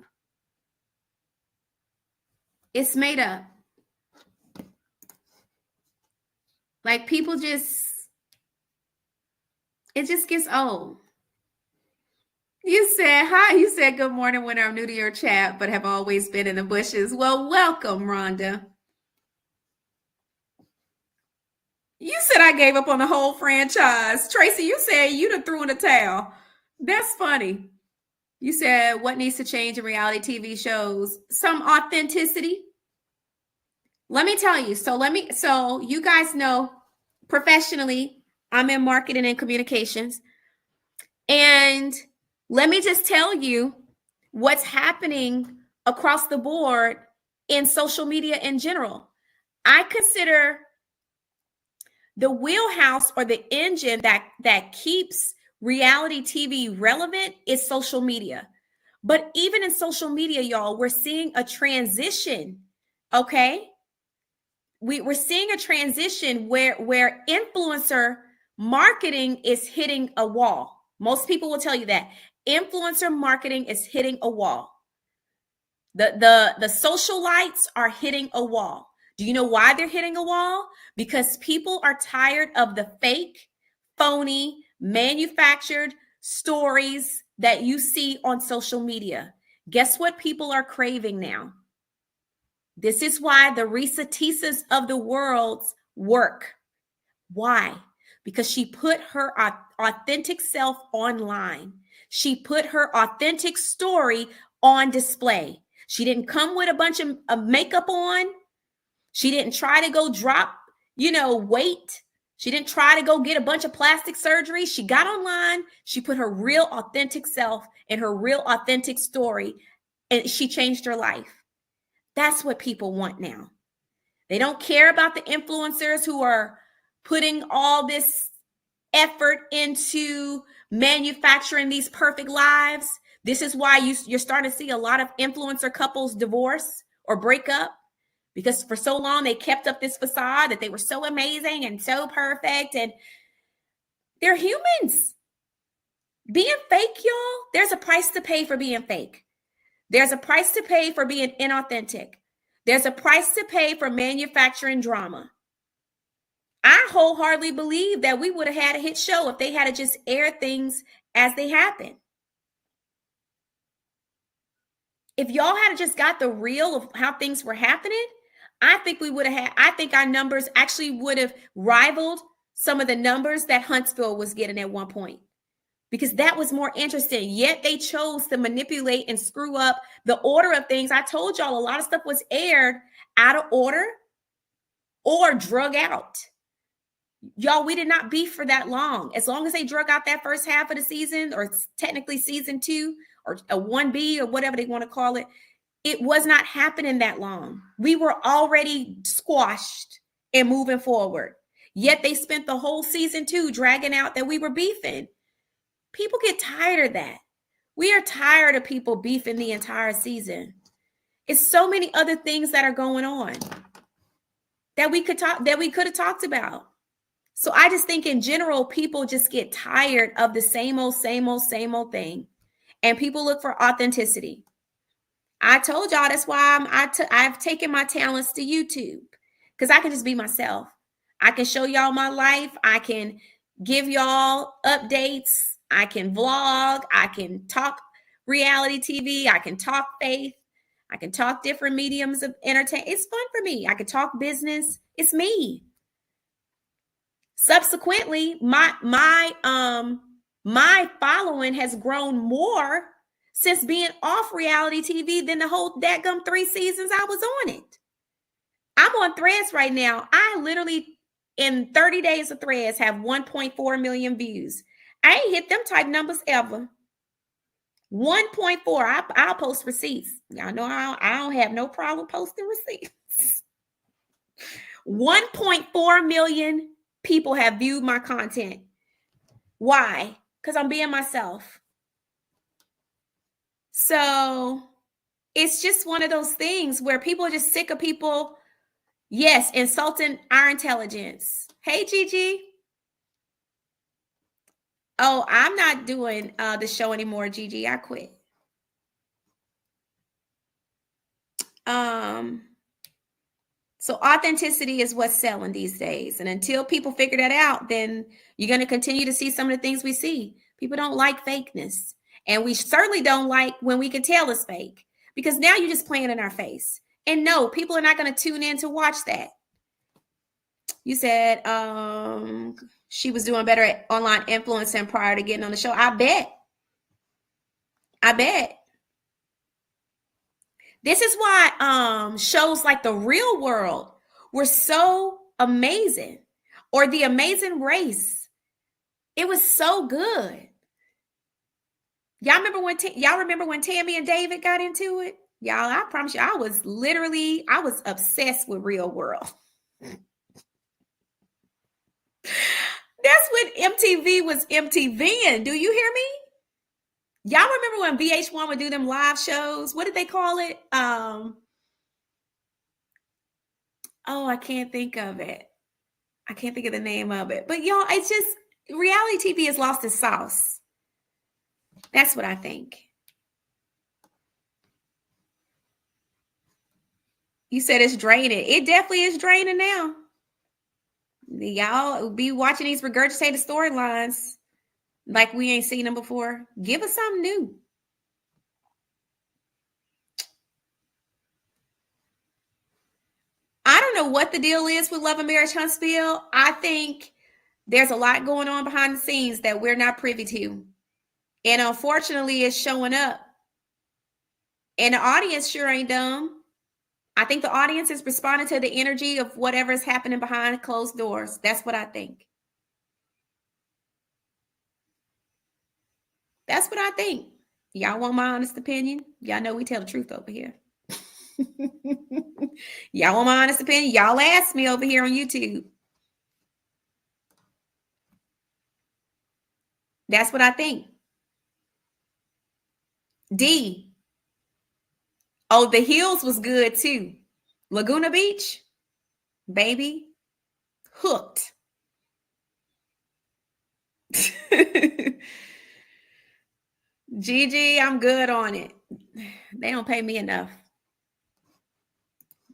It's made up. Like people it just gets old. You said hi. You said good morning when I'm new to your chat, but have always been in the bushes. Well, welcome, Rhonda. You said I gave up on the whole franchise. Tracy, you said you done threw in the towel. That's funny. You said what needs to change in reality TV shows? Some authenticity. Let me tell you. So you guys know professionally, I'm in marketing and communications. And let me just tell you, what's happening across the board in social media in general. I consider the wheelhouse or the engine that keeps reality TV relevant is social media. But even in social media, y'all, we're seeing a transition, okay? We're seeing a transition where influencer marketing is hitting a wall. Most people will tell you that. Influencer marketing is hitting a wall. The socialites are hitting a wall. Do you know why they're hitting a wall? Because people are tired of the fake, phony, manufactured stories that you see on social media. Guess what people are craving now? This is why the Risa Tisas of the world work. Why? Because she put her authentic self online. She put her authentic story on display. She didn't come with a bunch of makeup on. She didn't try to go drop, weight. She didn't try to go get a bunch of plastic surgery. She got online. She put her real authentic self and her real authentic story, and she changed her life. That's what people want now. They don't care about the influencers who are putting all this effort into manufacturing these perfect lives. This is why you're starting to see a lot of influencer couples divorce or break up, because for so long they kept up this facade that they were so amazing and so perfect, and they're humans. Being fake, y'all, there's a price to pay for being fake. There's a price to pay for being inauthentic. There's a price to pay for manufacturing drama. I wholeheartedly believe that we would have had a hit show if they had to just air things as they happen. If y'all had just got the real of how things were happening, I think I think our numbers actually would have rivaled some of the numbers that Huntsville was getting at one point, because that was more interesting. Yet they chose to manipulate and screw up the order of things. I told y'all a lot of stuff was aired out of order or drug out. Y'all, we did not beef for that long. As long as they drug out that first half of the season, or technically season 2 or a 1B or whatever they want to call it, it was not happening that long. We were already squashed and moving forward. Yet they spent the whole season 2 dragging out that we were beefing. People get tired of that. We are tired of people beefing the entire season. It's so many other things that are going on that we could have talked about. So I just think in general, people just get tired of the same old thing. And people look for authenticity. I told y'all that's why I've taken my talents to YouTube, because I can just be myself. I can show y'all my life. I can give y'all updates. I can vlog. I can talk reality TV. I can talk faith. I can talk different mediums of entertainment. It's fun for me. I can talk business. It's me. Subsequently, my following has grown more since being off reality TV than the whole dadgum 3 seasons I was on it. I'm on Threads right now. I literally, in 30 days of Threads, have 1.4 million views. I ain't hit them type numbers ever. 1.4. I'll post receipts. Y'all know I don't have no problem posting receipts. 1.4 million people have viewed my content. Why? Because I'm being myself. So it's just one of those things where people are just sick of people, yes, insulting our intelligence. Hey, Gigi. Oh, I'm not doing the show anymore, Gigi. I quit. So authenticity is what's selling these days. And until people figure that out, then you're going to continue to see some of the things we see. People don't like fakeness. And we certainly don't like when we can tell it's fake, because now you're just playing in our face. And no, people are not going to tune in to watch that. You said she was doing better at online influencing prior to getting on the show. I bet. This is why shows like The Real World were so amazing, or The Amazing Race. It was so good. Y'all remember when Tammy and David got into it? Y'all, I promise you, I was obsessed with Real World. That's when MTV was MTVing. Do you hear me? Y'all remember when VH1 would do them live shows? What did they call it? Oh, I can't think of it. I can't think of the name of it. But y'all, it's just reality TV has lost its sauce. That's what I think. You said it's draining. It definitely is draining now. Y'all be watching these regurgitated storylines like we ain't seen them before. Give us something new. I don't know what the deal is with Love and Marriage Huntsville. I think there's a lot going on behind the scenes that we're not privy to. And unfortunately, it's showing up. And the audience sure ain't dumb. I think the audience is responding to the energy of whatever is happening behind closed doors. That's what I think. That's what I think. Y'all want my honest opinion? Y'all know we tell the truth over here. Y'all want my honest opinion? Y'all ask me over here on YouTube. That's what I think. D. Oh, the Hills was good too. Laguna Beach, baby, hooked. Gigi, I'm good on it. They don't pay me enough.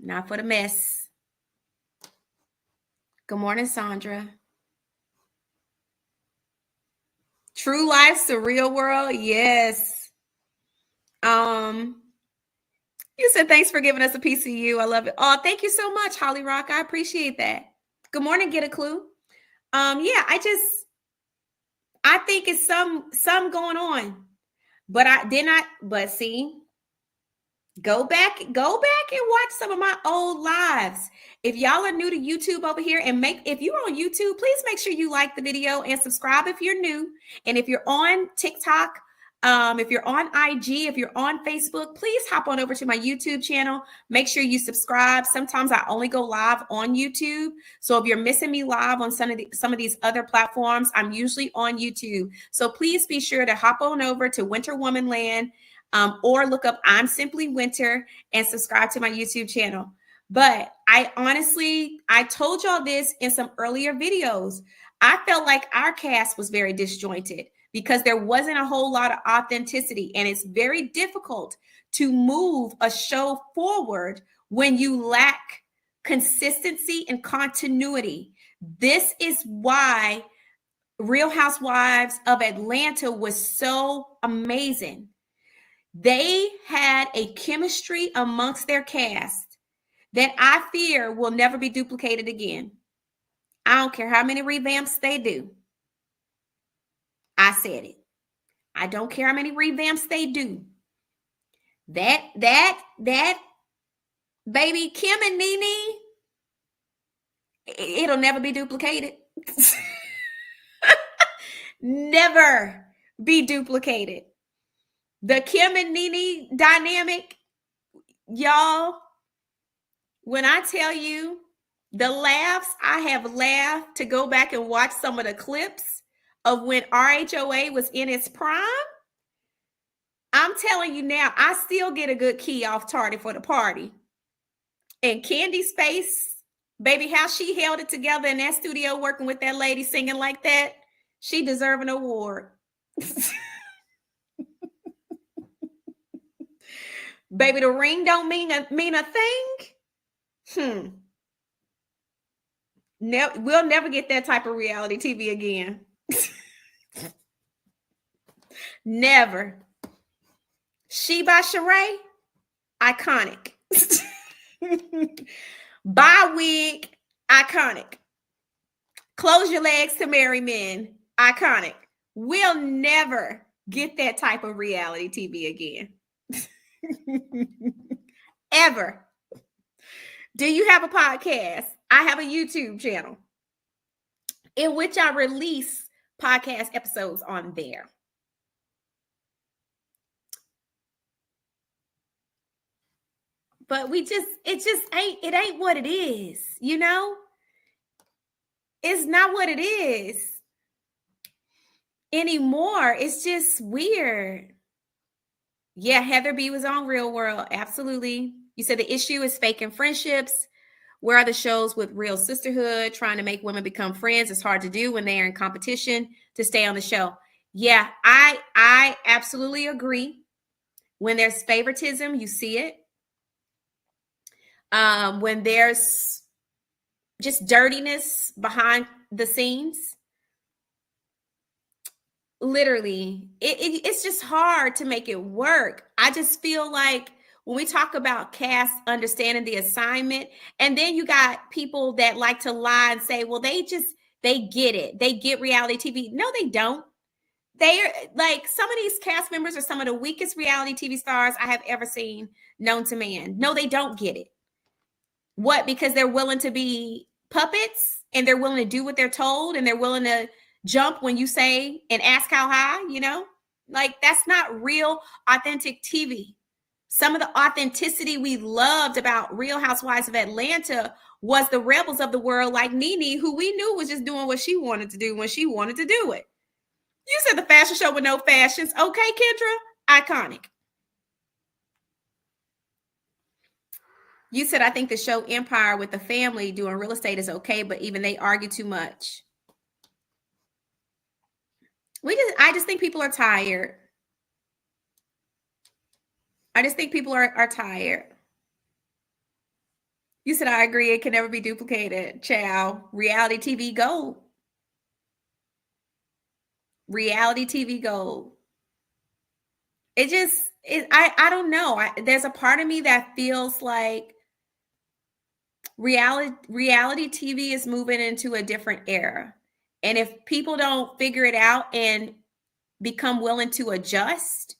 Not for the mess. Good morning, Sandra. True Life to Real World, yes. You said thanks for giving us a piece of you. I love it. Oh, thank you so much, Holly Rock. I appreciate that. Good morning, Get a Clue. Yeah, I think it's some going on. But see, go back and watch some of my old lives. If y'all are new to YouTube over here, and if you're on YouTube, please make sure you like the video and subscribe if you're new. And if you're on TikTok, if you're on IG, if you're on Facebook, please hop on over to my YouTube channel. Make sure you subscribe. Sometimes I only go live on YouTube. So if you're missing me live on some of these other platforms, I'm usually on YouTube. So please be sure to hop on over to Winter Woman Land, or look up I'm Simply Winter and subscribe to my YouTube channel. But I told y'all this in some earlier videos. I felt like our cast was very disjointed because there wasn't a whole lot of authenticity, and it's very difficult to move a show forward when you lack consistency and continuity. This is why Real Housewives of Atlanta was so amazing. They had a chemistry amongst their cast that I fear will never be duplicated again. I don't care how many revamps they do. I said it. I don't care how many revamps they do. That baby Kim and Nene, it'll never be duplicated. Never be duplicated. The Kim and Nene dynamic, y'all, when I tell you the laughs I have laughed to go back and watch some of the clips of when RHOA was in its prime, I'm telling you now, I still get a good key off Tardy for the Party. And Candy's face, baby, how she held it together in that studio working with that lady singing like that, she deserves an award. Baby, the ring don't mean a thing. We'll never get that type of reality TV again. Never. She by Sheree, iconic. By Wig, iconic. Close Your Legs to Marry Men, iconic. We'll never get that type of reality TV again. Ever. Do you have a podcast? I have a YouTube channel in which I release podcast episodes on there. But it ain't what it is, you know? It's not what it is anymore. It's just weird. Yeah, Heather B was on Real World. Absolutely. You said the issue is faking friendships. Where are the shows with real sisterhood, trying to make women become friends? It's hard to do when they are in competition to stay on the show. Yeah, I absolutely agree. When there's favoritism, you see it. When there's just dirtiness behind the scenes, literally, it's just hard to make it work. I just feel like when we talk about cast understanding the assignment, and then you got people that like to lie and say, well, they get it. They get reality TV. No, they don't. They're like, some of these cast members are some of the weakest reality TV stars I have ever seen known to man. No, they don't get it. What? Because they're willing to be puppets and they're willing to do what they're told and they're willing to jump when you say and ask how high, you know? Like, that's not real, authentic TV. Some of the authenticity we loved about Real Housewives of Atlanta was the rebels of the world like Nene, who we knew was just doing what she wanted to do when she wanted to do it. You said the fashion show with no fashions. Okay, Kendra, iconic. You said, I think the show Empire with the family doing real estate is okay, but even they argue too much. I just think people are tired. I just think people are tired. You said, I agree. It can never be duplicated. Ciao. Reality TV gold. Reality TV gold. I don't know. There's a part of me that feels like reality TV is moving into a different era. And if people don't figure it out and become willing to adjust,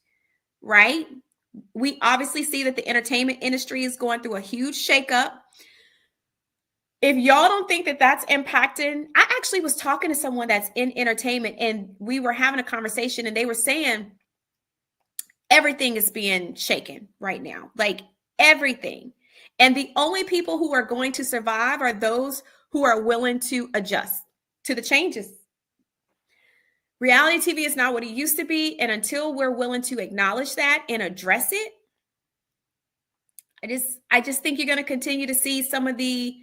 right? We obviously see that the entertainment industry is going through a huge shakeup. If y'all don't think that that's impacting, I actually was talking to someone that's in entertainment and we were having a conversation and they were saying everything is being shaken right now, like everything. And the only people who are going to survive are those who are willing to adjust to the changes. Reality TV is not what it used to be. And until we're willing to acknowledge that and address it, I just think you're going to continue to see some of the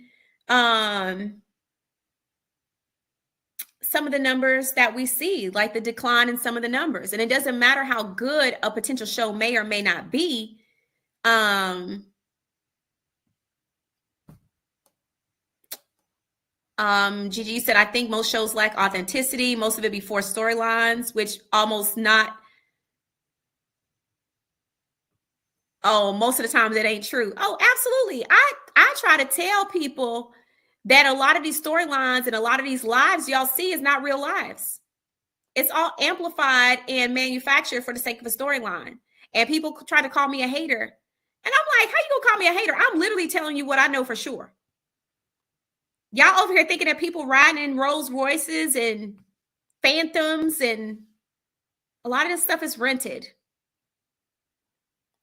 numbers that we see, like the decline in some of the numbers. And it doesn't matter how good a potential show may or may not be. Gigi said, I think most shows lack authenticity. Most of it be forced storylines, which almost not. Oh, most of the times it ain't true. Oh, absolutely. I try to tell people that a lot of these storylines and a lot of these lives y'all see is not real lives. It's all amplified and manufactured for the sake of a storyline. And people try to call me a hater. And I'm like, how you gonna call me a hater? I'm literally telling you what I know for sure. Y'all over here thinking that people riding in Rolls Royces and Phantoms and a lot of this stuff is rented.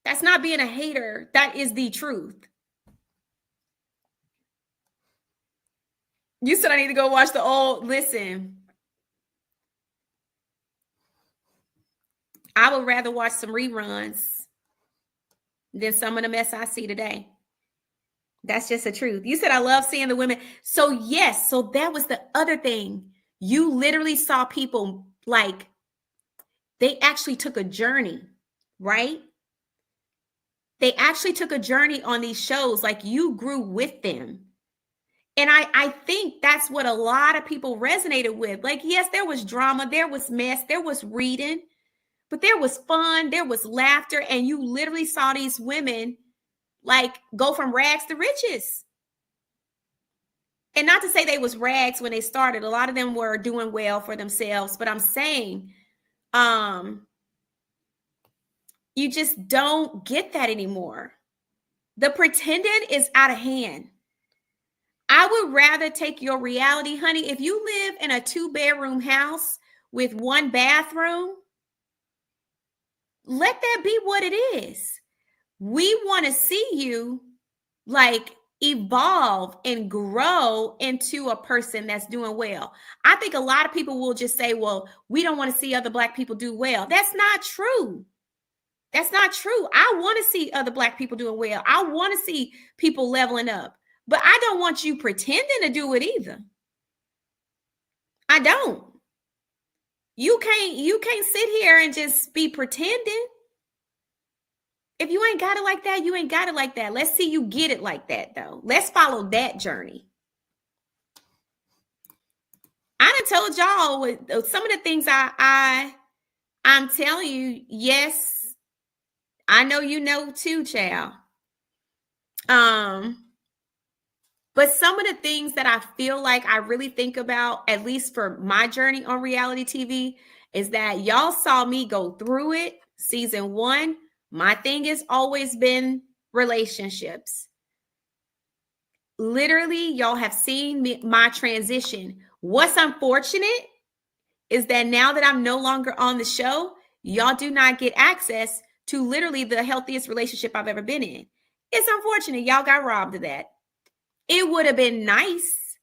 That's not being a hater. That is the truth. You said I need to go watch the old. Listen, I would rather watch some reruns than some of the mess I see today. That's just the truth. You said I love seeing the women. So yes, so that was the other thing. You literally saw people like they actually took a journey, right? They actually took a journey on these shows. Like you grew with them. And I think that's what a lot of people resonated with. Like, yes, there was drama, there was mess, there was reading, but there was fun, there was laughter. And you literally saw these women like go from rags to riches. And not to say they was rags when they started. A lot of them were doing well for themselves. But I'm saying, you just don't get that anymore. The pretending is out of hand. I would rather take your reality, honey. If you live in a 2-bedroom house with 1 bathroom, let that be what it is. We want to see you like evolve and grow into a person that's doing well. I think a lot of people will just say, well, we don't want to see other Black people do well. That's not true. That's not true. I want to see other Black people doing well. I want to see people leveling up, but I don't want you pretending to do it either. I don't. You can't sit here and just be pretending. If you ain't got it like that, you ain't got it like that. Let's see you get it like that, though. Let's follow that journey. I done told y'all some of the things I'm telling you. Yes, I know you know too, child. But some of the things that I feel like I really think about, at least for my journey on reality TV, is that y'all saw me go through it. Season 1, my thing has always been relationships. Literally, y'all have seen my transition. What's unfortunate is that now that I'm no longer on the show, y'all do not get access to literally the healthiest relationship I've ever been in. It's unfortunate. Y'all got robbed of that. It would have been nice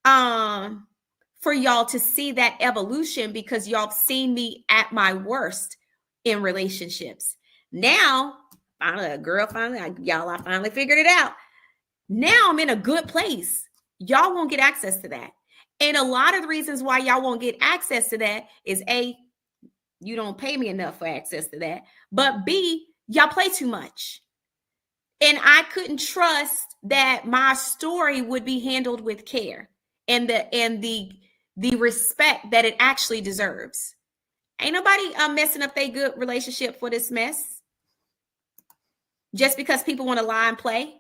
for y'all to see that evolution, because y'all seen me at my worst in relationships. Now, finally, I finally figured it out. Now I'm in a good place. Y'all won't get access to that. And a lot of the reasons why y'all won't get access to that is A, you don't pay me enough for access to that. But B, y'all play too much. And I couldn't trust that my story would be handled with care and the respect that it actually deserves. Ain't nobody messing up their good relationship for this mess just because people want to lie and play.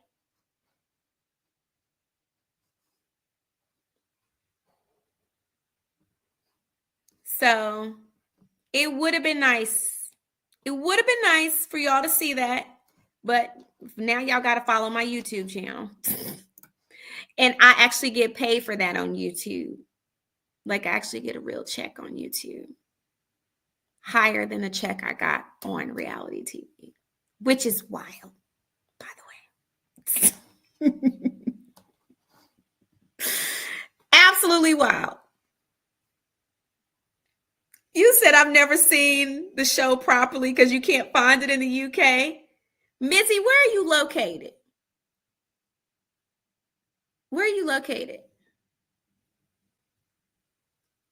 So it would have been nice. It would have been nice for y'all to see that. But now y'all got to follow my YouTube channel. And I actually get paid for that on YouTube. Like, I actually get a real check on YouTube. Higher than the check I got on reality TV, which is wild, by the way. Absolutely wild. You said I've never seen the show properly because you can't find it in the UK. Mizzy, where are you located? Where are you located?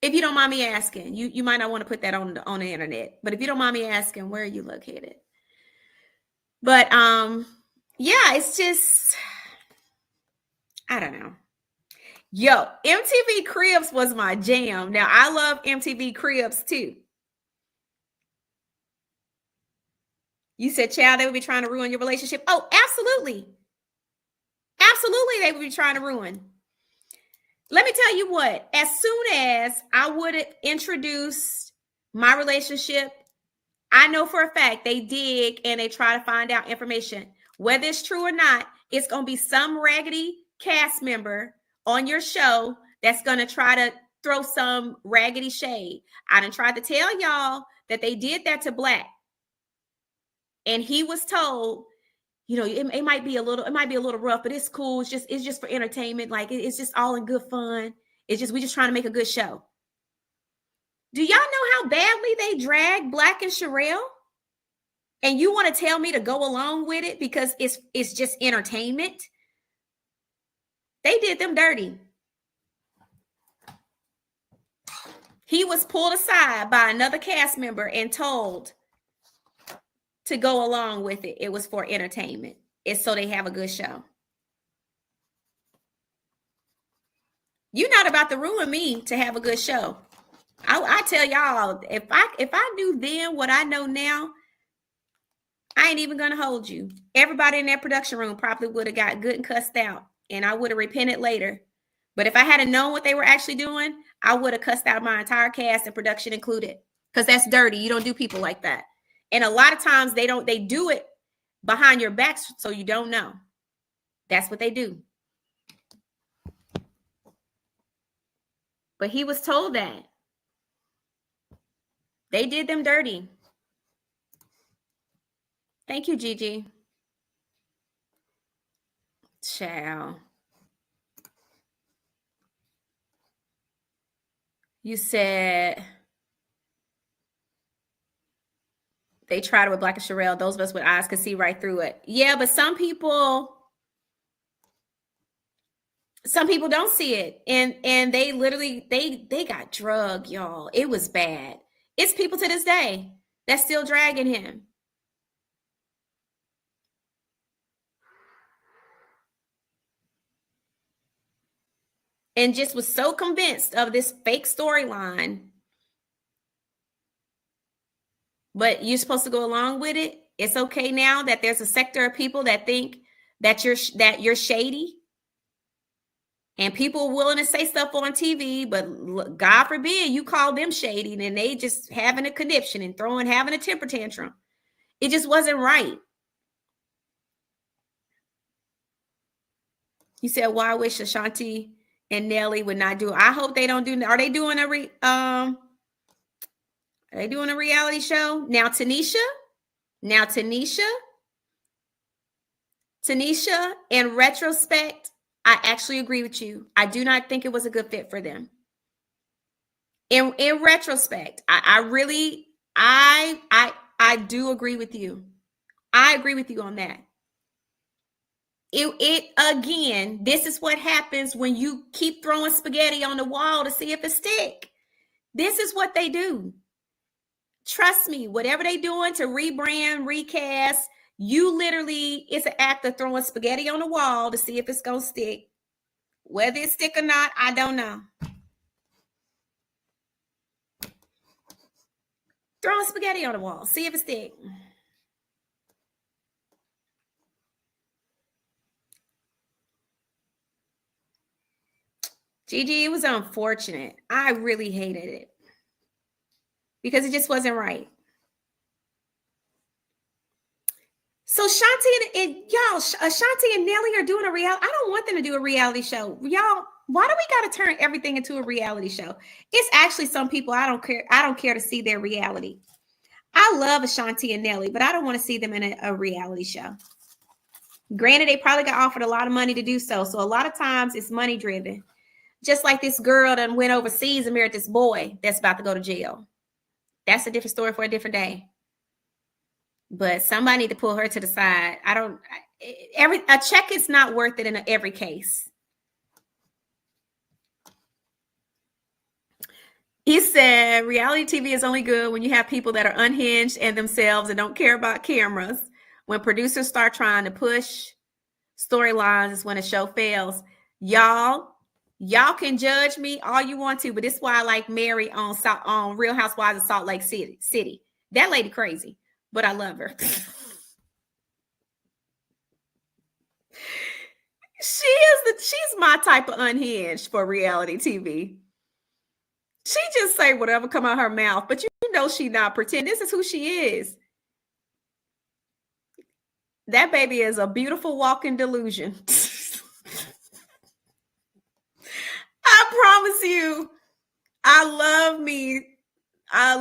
If you don't mind me asking, you might not want to put that on the internet, but if you don't mind me asking, where are you located? But yeah, it's just, I don't know. Yo, MTV Cribs was my jam. Now, I love MTV Cribs too. You said, child, they would be trying to ruin your relationship. Oh, absolutely. Absolutely, they would be trying to ruin. Let me tell you what, as soon as I would have introduced my relationship, I know for a fact they dig and they try to find out information. Whether it's true or not, it's going to be some raggedy cast member on your show that's going to try to throw some raggedy shade. I done tried to tell y'all that they did that to Black. And he was told, you know, it might be a little rough, but it's cool. It's just for entertainment. Like, it's just all in good fun. It's just, we just trying to make a good show. Do y'all know how badly they drag Black and Sherelle? And you want to tell me to go along with it because it's just entertainment? They did them dirty. He was pulled aside by another cast member and told to go along with it. It was for entertainment. It's so they have a good show. You're not about to ruin me to have a good show. I tell y'all, if I knew then what I know now, I ain't even gonna hold you. Everybody in that production room probably would have got good and cussed out, and I would have repented later. But if I hadn't known what they were actually doing, I would have cussed out my entire cast and production included, because that's dirty. You don't do people like that. And a lot of times they do it behind your backs so you don't know. That's what they do. But he was told that. They did them dirty. Thank you, Gigi. Child. You said they tried it with Black and Sherelle. Those of us with eyes could see right through it. Yeah, but some people don't see it. And they literally they got drugged, y'all. It was bad. It's people to this day that's still dragging him. And just was so convinced of this fake storyline. But you're supposed to go along with it. It's okay now that there's a sector of people that think that you're shady. And people willing to say stuff on TV, but God forbid you call them shady and they just having a conniption and having a temper tantrum. It just wasn't right. You said, "Well, I wish Ashanti and Nelly would not do it." I hope they don't do. Are they doing a reality show now? Tanisha, in retrospect, I actually agree with you. I do not think it was a good fit for them. In retrospect, I do agree with you. I agree with you on that. It again, this is what happens when you keep throwing spaghetti on the wall to see if it stick. This is what they do. Trust me, whatever they doing to rebrand, recast, you literally, it's an act of throwing spaghetti on the wall to see if it's going to stick. Whether it stick or not, I don't know. Throwing spaghetti on the wall, see if it stick. Gigi, it was unfortunate. I really hated it because it just wasn't right. So Ashanti and Nelly are doing a reality. I don't want them to do a reality show. Y'all, why do we got to turn everything into a reality show? It's actually some people I don't care to see their reality. I love Ashanti and Nelly, but I don't want to see them in a reality show. Granted, they probably got offered a lot of money to do so. So a lot of times it's money driven. Just like this girl that went overseas and married this boy that's about to go to jail. That's a different story for a different day. But somebody need to pull her to the side. A check is not worth it in every case. He said reality TV is only good when you have people that are unhinged and themselves and don't care about cameras. When producers start trying to push storylines is when a show fails. Y'all can judge me all you want to, but this is why I like Mary on Real Housewives of Salt Lake City. That lady crazy, but I love her. She's my type of unhinged for reality TV. She just say whatever come out her mouth, but you know she not pretend. This is who she is. That baby is a beautiful walking delusion. I promise you, I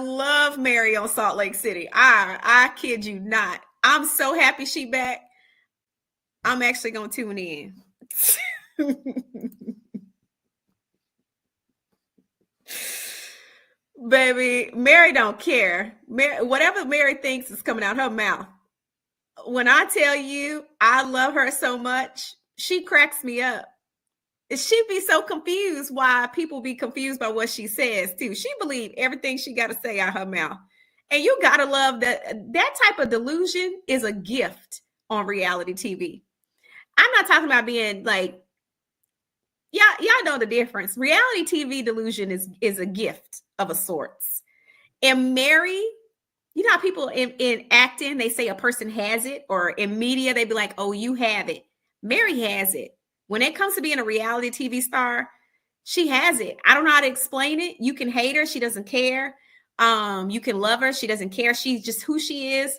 love Mary on Salt Lake City. I kid you not. I'm so happy she back. I'm actually going to tune in. Baby, Mary don't care. Whatever Mary thinks is coming out her mouth. When I tell you I love her so much, she cracks me up. She be so confused why people be confused by what she says too. She believe everything she got to say out her mouth. And you got to love that type of delusion is a gift on reality TV. I'm not talking about being like, y'all know the difference. Reality TV delusion is a gift of a sorts. And Mary, you know how people in acting, they say a person has it, or in media, they be like, oh, you have it. Mary has it. When it comes to being a reality TV star, she has it. I don't know how to explain it. You can hate her. She doesn't care. You can love her. She doesn't care. She's just who she is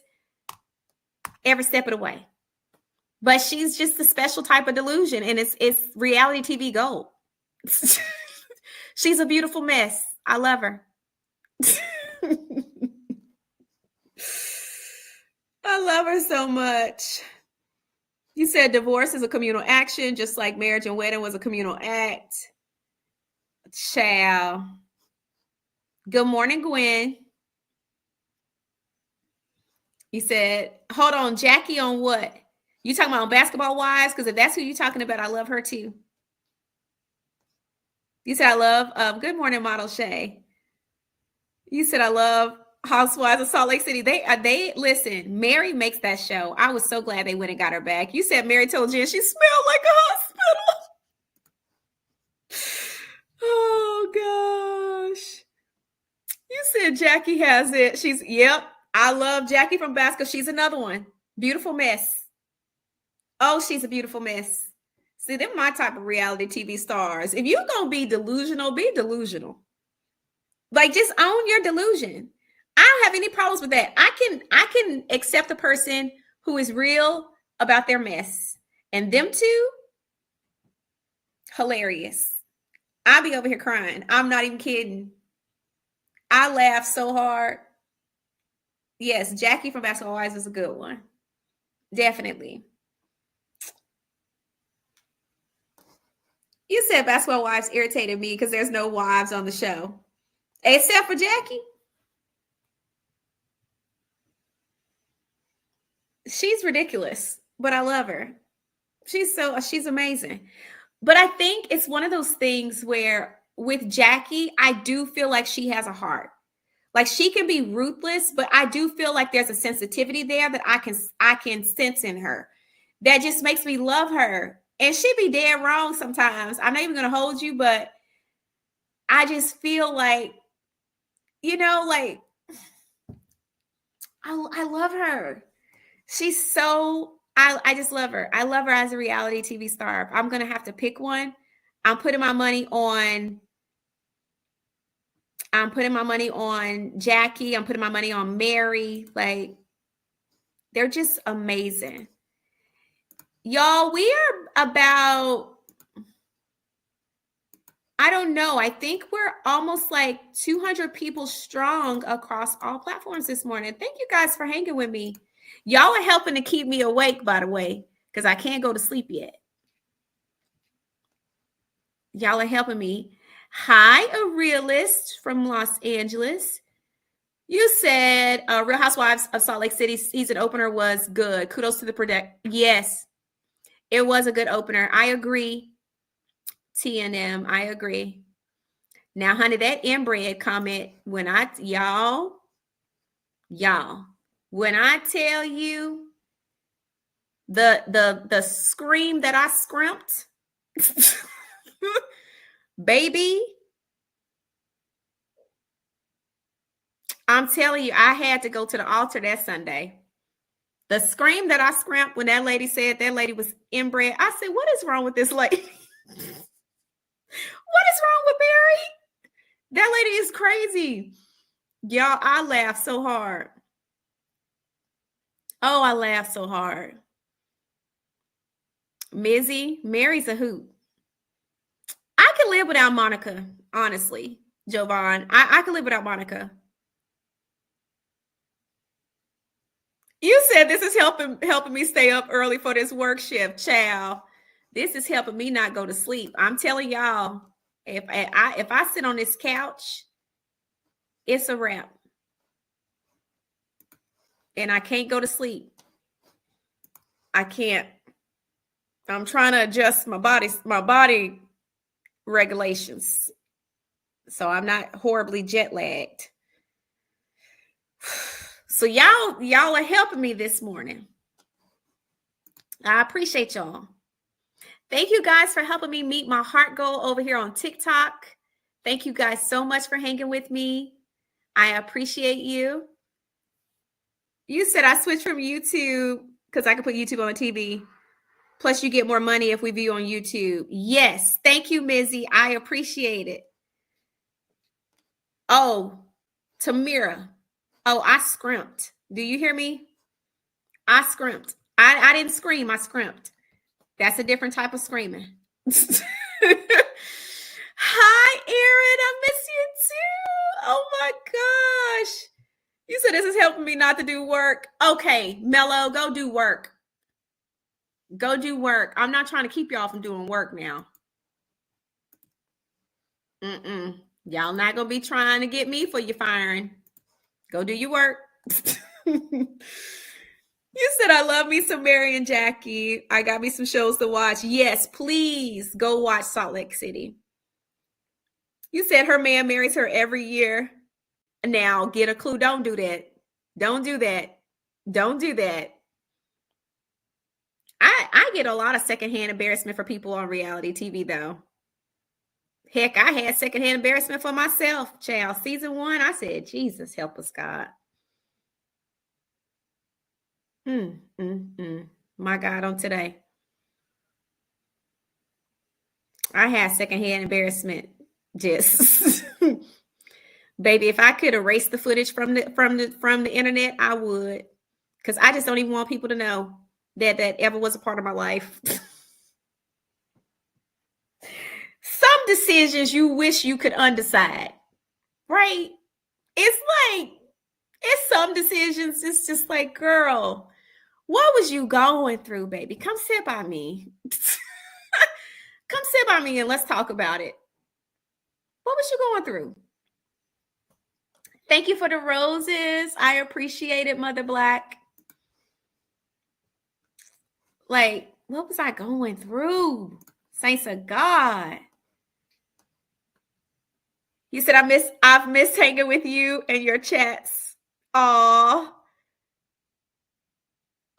every step of the way. But she's just a special type of delusion, and it's reality TV gold. She's a beautiful mess. I love her. I love her so much. You said divorce is a communal action, just like marriage and wedding was a communal act. Child. Good morning, Gwen. You said, hold on, Jackie on what? You talking about on Basketball Wives? Because if that's who you're talking about, I love her too. You said I love, good morning, Model Shay. You said I love Housewives of Salt Lake City. They listen, Mary makes that show. I was so glad they went and got her back. You said Mary told Jen she smelled like a hospital. Oh gosh. You said Jackie has it. Yep. I love Jackie from Basketball. She's another one. Beautiful mess. Oh, she's a beautiful mess. See, they're my type of reality TV stars. If you're going to be delusional, be delusional. Like, just own your delusion. I don't have any problems with that. I can accept a person who is real about their mess. And them two, hilarious. I'll be over here crying. I'm not even kidding. I laugh so hard. Yes, Jackie from Basketball Wives is a good one. Definitely. You said Basketball Wives irritated me because there's no wives on the show. Except for Jackie. She's ridiculous, but I love her. She's amazing. But I think it's one of those things where with Jackie, I do feel like she has a heart. Like, she can be ruthless, but I do feel like there's a sensitivity there that I can sense in her that just makes me love her. And she be dead wrong sometimes. I'm not even going to hold you, but I just feel like, like I love her. She's so, I just love her. I love her as a reality TV star. I'm going to have to pick one. I'm putting my money on Jackie. I'm putting my money on Mary. Like, they're just amazing. Y'all, we are about, I don't know. I think we're almost like 200 people strong across all platforms this morning. Thank you guys for hanging with me. Y'all are helping to keep me awake, by the way, because I can't go to sleep yet. Y'all are helping me. Hi, a realist from Los Angeles. You said Real Housewives of Salt Lake City season opener was good. Kudos to the product. Yes, it was a good opener. I agree. TNM, I agree. Now, honey, that inbred comment, when I tell you the scream that I scrimped, baby, I'm telling you, I had to go to the altar that Sunday. The scream that I scrimped when that lady said that lady was inbred, I said, what is wrong with this lady? What is wrong with Barry? That lady is crazy. Y'all, I laughed so hard. Oh, I laughed so hard. Mizzy, Mary's a hoot. I can live without Monica, honestly, Jovan. I can live without Monica. You said this is helping me stay up early for this work shift, child. This is helping me not go to sleep. I'm telling y'all, if I sit on this couch, it's a wrap. And I can't go to sleep. I can't. I'm trying to adjust my body regulations, so I'm not horribly jet lagged. So y'all are helping me this morning. I appreciate y'all. Thank you guys for helping me meet my heart goal over here on TikTok. Thank you guys so much for hanging with me. I appreciate you. You said I switched from YouTube because I can put YouTube on TV. Plus, you get more money if we view on YouTube. Yes. Thank you, Mizzy. I appreciate it. Oh, Tamira. Oh, I scrimped. Do you hear me? I scrimped. I didn't scream. I scrimped. That's a different type of screaming. Hi, Erin. I miss you too. Oh, my gosh. You said this is helping me not to do work. Okay, Mello, go do work. Go do work. I'm not trying to keep y'all from doing work now. Y'all not gonna be trying to get me for your firing. Go do your work. You said I love me some Mary and Jackie. I got me some shows to watch. Yes, please go watch Salt Lake City. You said her man marries her every year. Now get a clue. Don't do that. Don't do that. Don't do that. I get a lot of secondhand embarrassment for people on reality TV though. Heck, I had secondhand embarrassment for myself, child. Season 1, I said, Jesus, help us, God. My God, on today. I had secondhand embarrassment. Just baby, if I could erase the footage from the internet, I would. Because I just don't even want people to know that ever was a part of my life. Some decisions you wish you could undecide, right? It's some decisions, it's just like, girl, what was you going through, baby? Come sit by me. Come sit by me and let's talk about it. What was you going through? Thank you for the roses. I appreciate it, Mother Black. Like, what was I going through? Saints of God. You said I've missed hanging with you and your chats. Aw.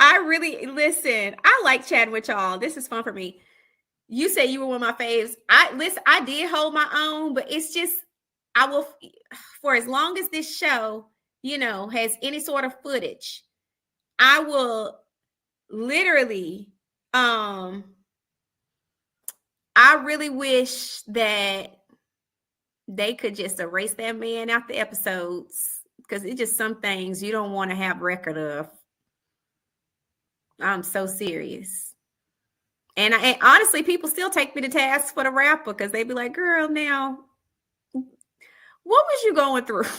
Listen, I like chatting with y'all. This is fun for me. You said you were one of my faves. I did hold my own, but it's just, I will, for as long as this show, has any sort of footage, I will literally, I really wish that they could just erase that man out the episodes, because it's just some things you don't want to have record of. I'm so serious. And honestly, people still take me to task for the rapper, because they be like, girl, now, what was you going through? And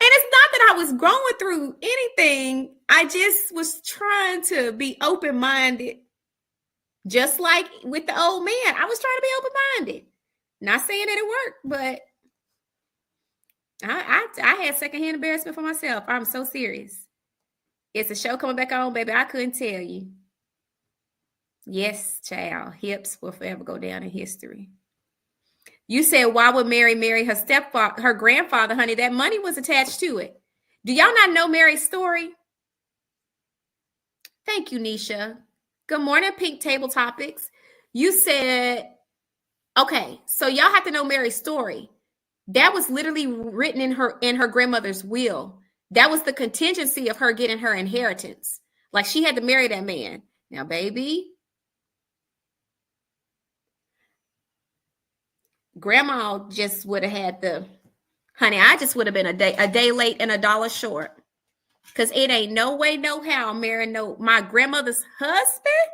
it's not that I was going through anything. I just was trying to be open-minded. Just like with the old man, I was trying to be open-minded. Not saying that it worked, but I had secondhand embarrassment for myself. I'm so serious. It's a show coming back on, baby. I couldn't tell you. Yes, child. Hips will forever go down in history. You said, why would Mary marry her grandfather, honey? That money was attached to it. Do y'all not know Mary's story? Thank you, Nisha. Good morning, Pink Table Topics. You said, okay, so y'all have to know Mary's story. That was literally written in her grandmother's will. That was the contingency of her getting her inheritance. Like, she had to marry that man. Now, baby, grandma just would have had honey, I just would have been a day late and $1 short. Because it ain't no way, no how I'm marrying my grandmother's husband.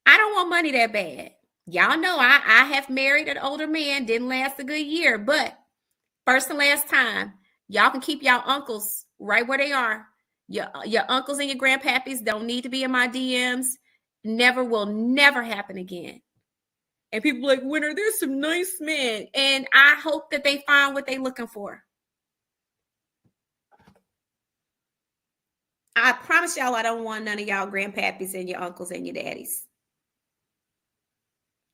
I don't want money that bad. Y'all know I have married an older man, didn't last a good year, but first and last time. Y'all can keep y'all uncles right where they are. Your uncles and your grandpappies don't need to be in my DMs. Will never happen again. And people like, Winter, there's some nice men. And I hope that they find what they're looking for. I promise y'all I don't want none of y'all grandpappies and your uncles and your daddies.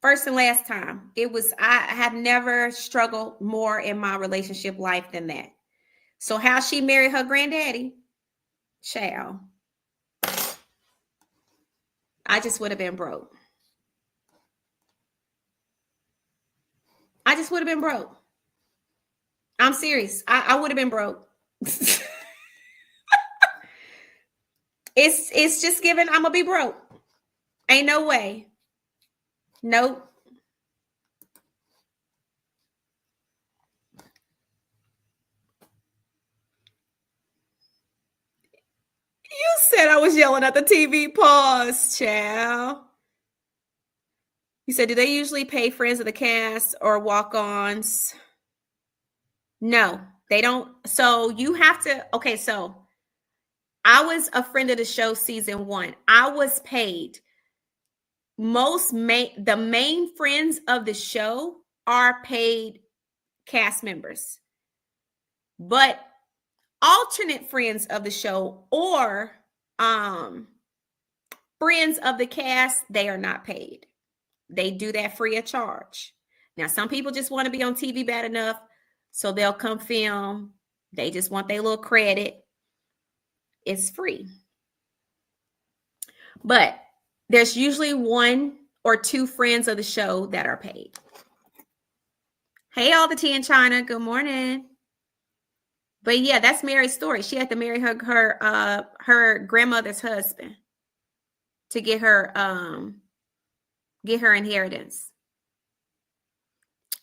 First and last time. I have never struggled more in my relationship life than that. So how she married her granddaddy, child, I just would have been broke. I just would have been broke. I'm serious. I would have been broke. It's just given I'm going to be broke. Ain't no way. Nope. You said I was yelling at the TV. Pause, child. You said, do they usually pay friends of the cast or walk-ons? No, they don't. So you have to, okay, so I was a friend of the show season 1. I was paid. The main friends of the show are paid cast members. But alternate friends of the show or friends of the cast, they are not paid. They do that free of charge. Now, some people just want to be on TV bad enough, so they'll come film. They just want their little credit. It's free. But there's usually 1 or 2 friends of the show that are paid. Hey, all the tea in China. Good morning. But yeah, that's Mary's story. She had to marry her grandmother's husband to get her inheritance.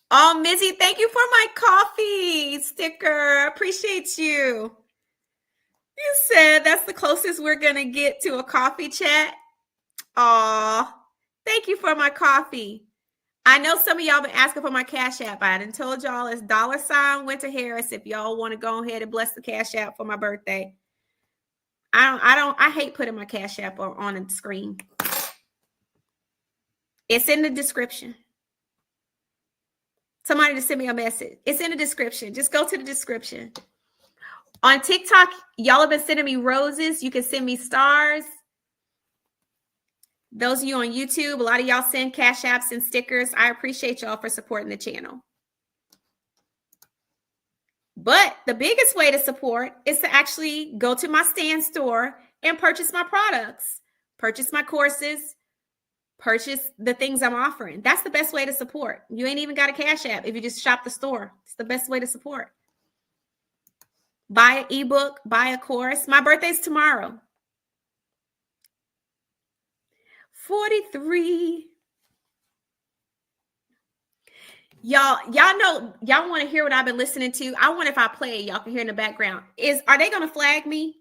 Oh, Mizzy, thank you for my coffee sticker. Appreciate you. You said that's the closest we're gonna get to a coffee chat. Aw, thank you for my coffee. I know some of y'all been asking for my Cash App. I done told y'all it's $WinterHarris if y'all want to go ahead and bless the Cash App for my birthday. I hate putting my Cash App on the screen. It's in the description. Somebody just send me a message. It's in the description. Just go to the description. On TikTok, y'all have been sending me roses. You can send me stars. Those of you on YouTube, a lot of y'all send Cash Apps and stickers. I appreciate y'all for supporting the channel. But the biggest way to support is to actually go to my Stan store and purchase my products, purchase my courses, purchase the things I'm offering. That's the best way to support. You ain't even got a Cash App if you just shop the store. It's the best way to support. Buy an ebook, buy a course. My birthday's tomorrow. 43. Y'all know, y'all want to hear what I've been listening to. I wonder if I play it, y'all can hear in the background. Are they going to flag me?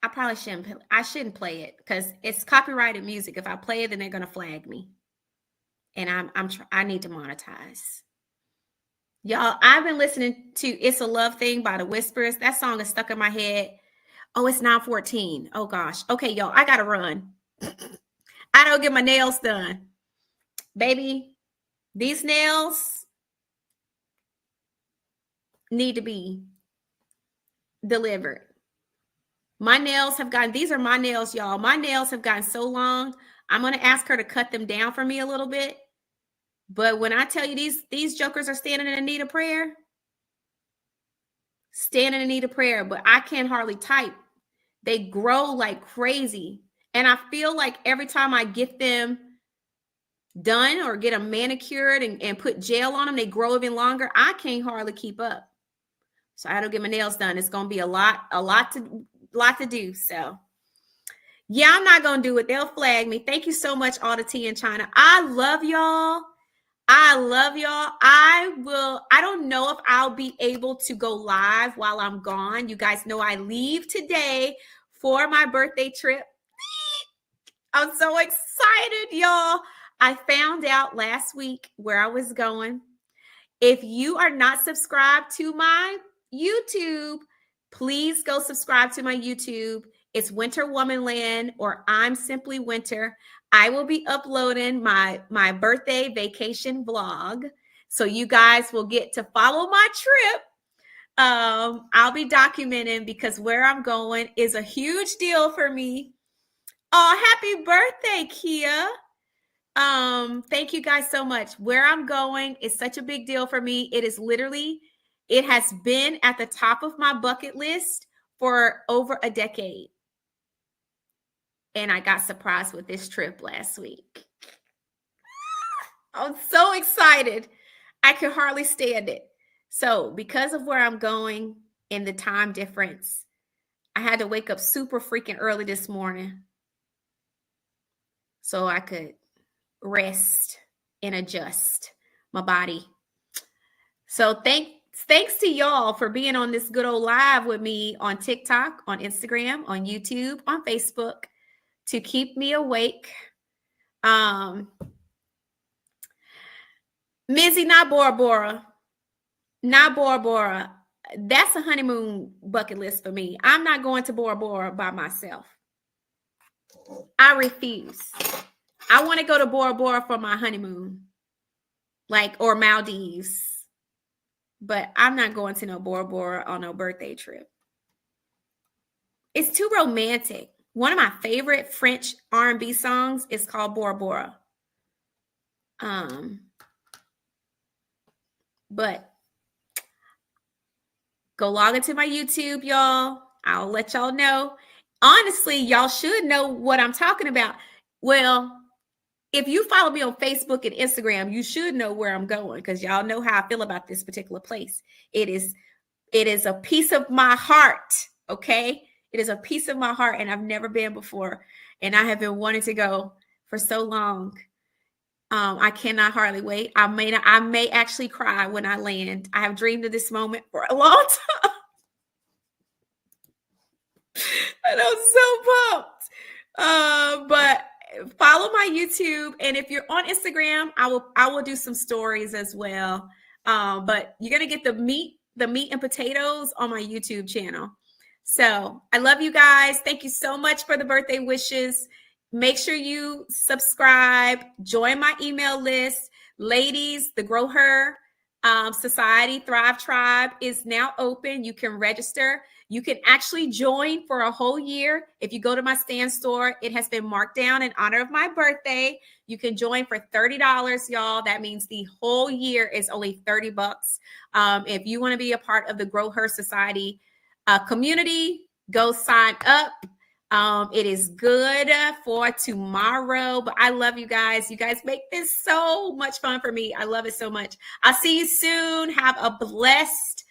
I probably shouldn't play it because it's copyrighted music. If I play it, then they're going to flag me. And I need to monetize. Y'all, I've been listening to It's a Love Thing by the Whispers. That song is stuck in my head. Oh, it's 9:14. Oh gosh. Okay, y'all, I got to run. I don't get my nails done. Baby, these nails need to be delivered. My nails have gotten, these are my nails, y'all. My nails have gotten so long. I'm going to ask her to cut them down for me a little bit. But when I tell you these jokers are standing in need of prayer, but I can't hardly type. They grow like crazy. And I feel like every time I get them done or get them manicured and put gel on them, they grow even longer. I can't hardly keep up. So I don't get my nails done. It's going to be a lot to do. So yeah, I'm not going to do it. They'll flag me. Thank you so much, all the tea in China. I love y'all. I don't know if I'll be able to go live while I'm gone. You guys know I leave today for my birthday trip. I'm so excited, y'all. I found out last week where I was going. If you are not subscribed to my YouTube, please go subscribe to my YouTube. It's Winter Womanland or I'm Simply Winter. I will be uploading my birthday vacation vlog. So you guys will get to follow my trip. I'll be documenting because where I'm going is a huge deal for me. Oh, happy birthday, Kia. Thank you guys so much. Where I'm going is such a big deal for me. It has been at the top of my bucket list for over a decade. And I got surprised with this trip last week. I'm so excited. I can hardly stand it. So because of where I'm going and the time difference, I had to wake up super freaking early this morning so I could rest and adjust my body. So thanks to y'all for being on this good old live with me on TikTok, on Instagram, on YouTube, on Facebook to keep me awake. Mizzy, not Bora Bora. That's a honeymoon bucket list for me. I'm not going to Bora Bora by myself. I refuse. I want to go to Bora Bora for my honeymoon, or Maldives. But I'm not going to no Bora Bora on no birthday trip. It's too romantic. One of my favorite French R&B songs is called Bora Bora. But go log into my YouTube, y'all. I'll let y'all know. Honestly, y'all should know what I'm talking about. Well, if you follow me on Facebook and Instagram, you should know where I'm going, because y'all know how I feel about this particular place. It is a piece of my heart, okay? It is a piece of my heart, and I've never been before, and I have been wanting to go for so long. I cannot hardly wait. I may actually cry when I land. I have dreamed of this moment for a long time. And I'm so pumped. But follow my YouTube, and if you're on Instagram, I will do some stories as well. But you're gonna get the meat and potatoes on my YouTube channel. So I love you guys. Thank you so much for the birthday wishes. Make sure you subscribe, join my email list. Ladies, the Grow Her Society Thrive Tribe is now open. You can register. You can actually join for a whole year. If you go to my Stan store, it has been marked down in honor of my birthday. You can join for $30, y'all. That means the whole year is only $30. If you want to be a part of the Grow Her Society community, go sign up. It is good for tomorrow, but I love you guys. You guys make this so much fun for me. I love it so much. I'll see you soon. Have a blessed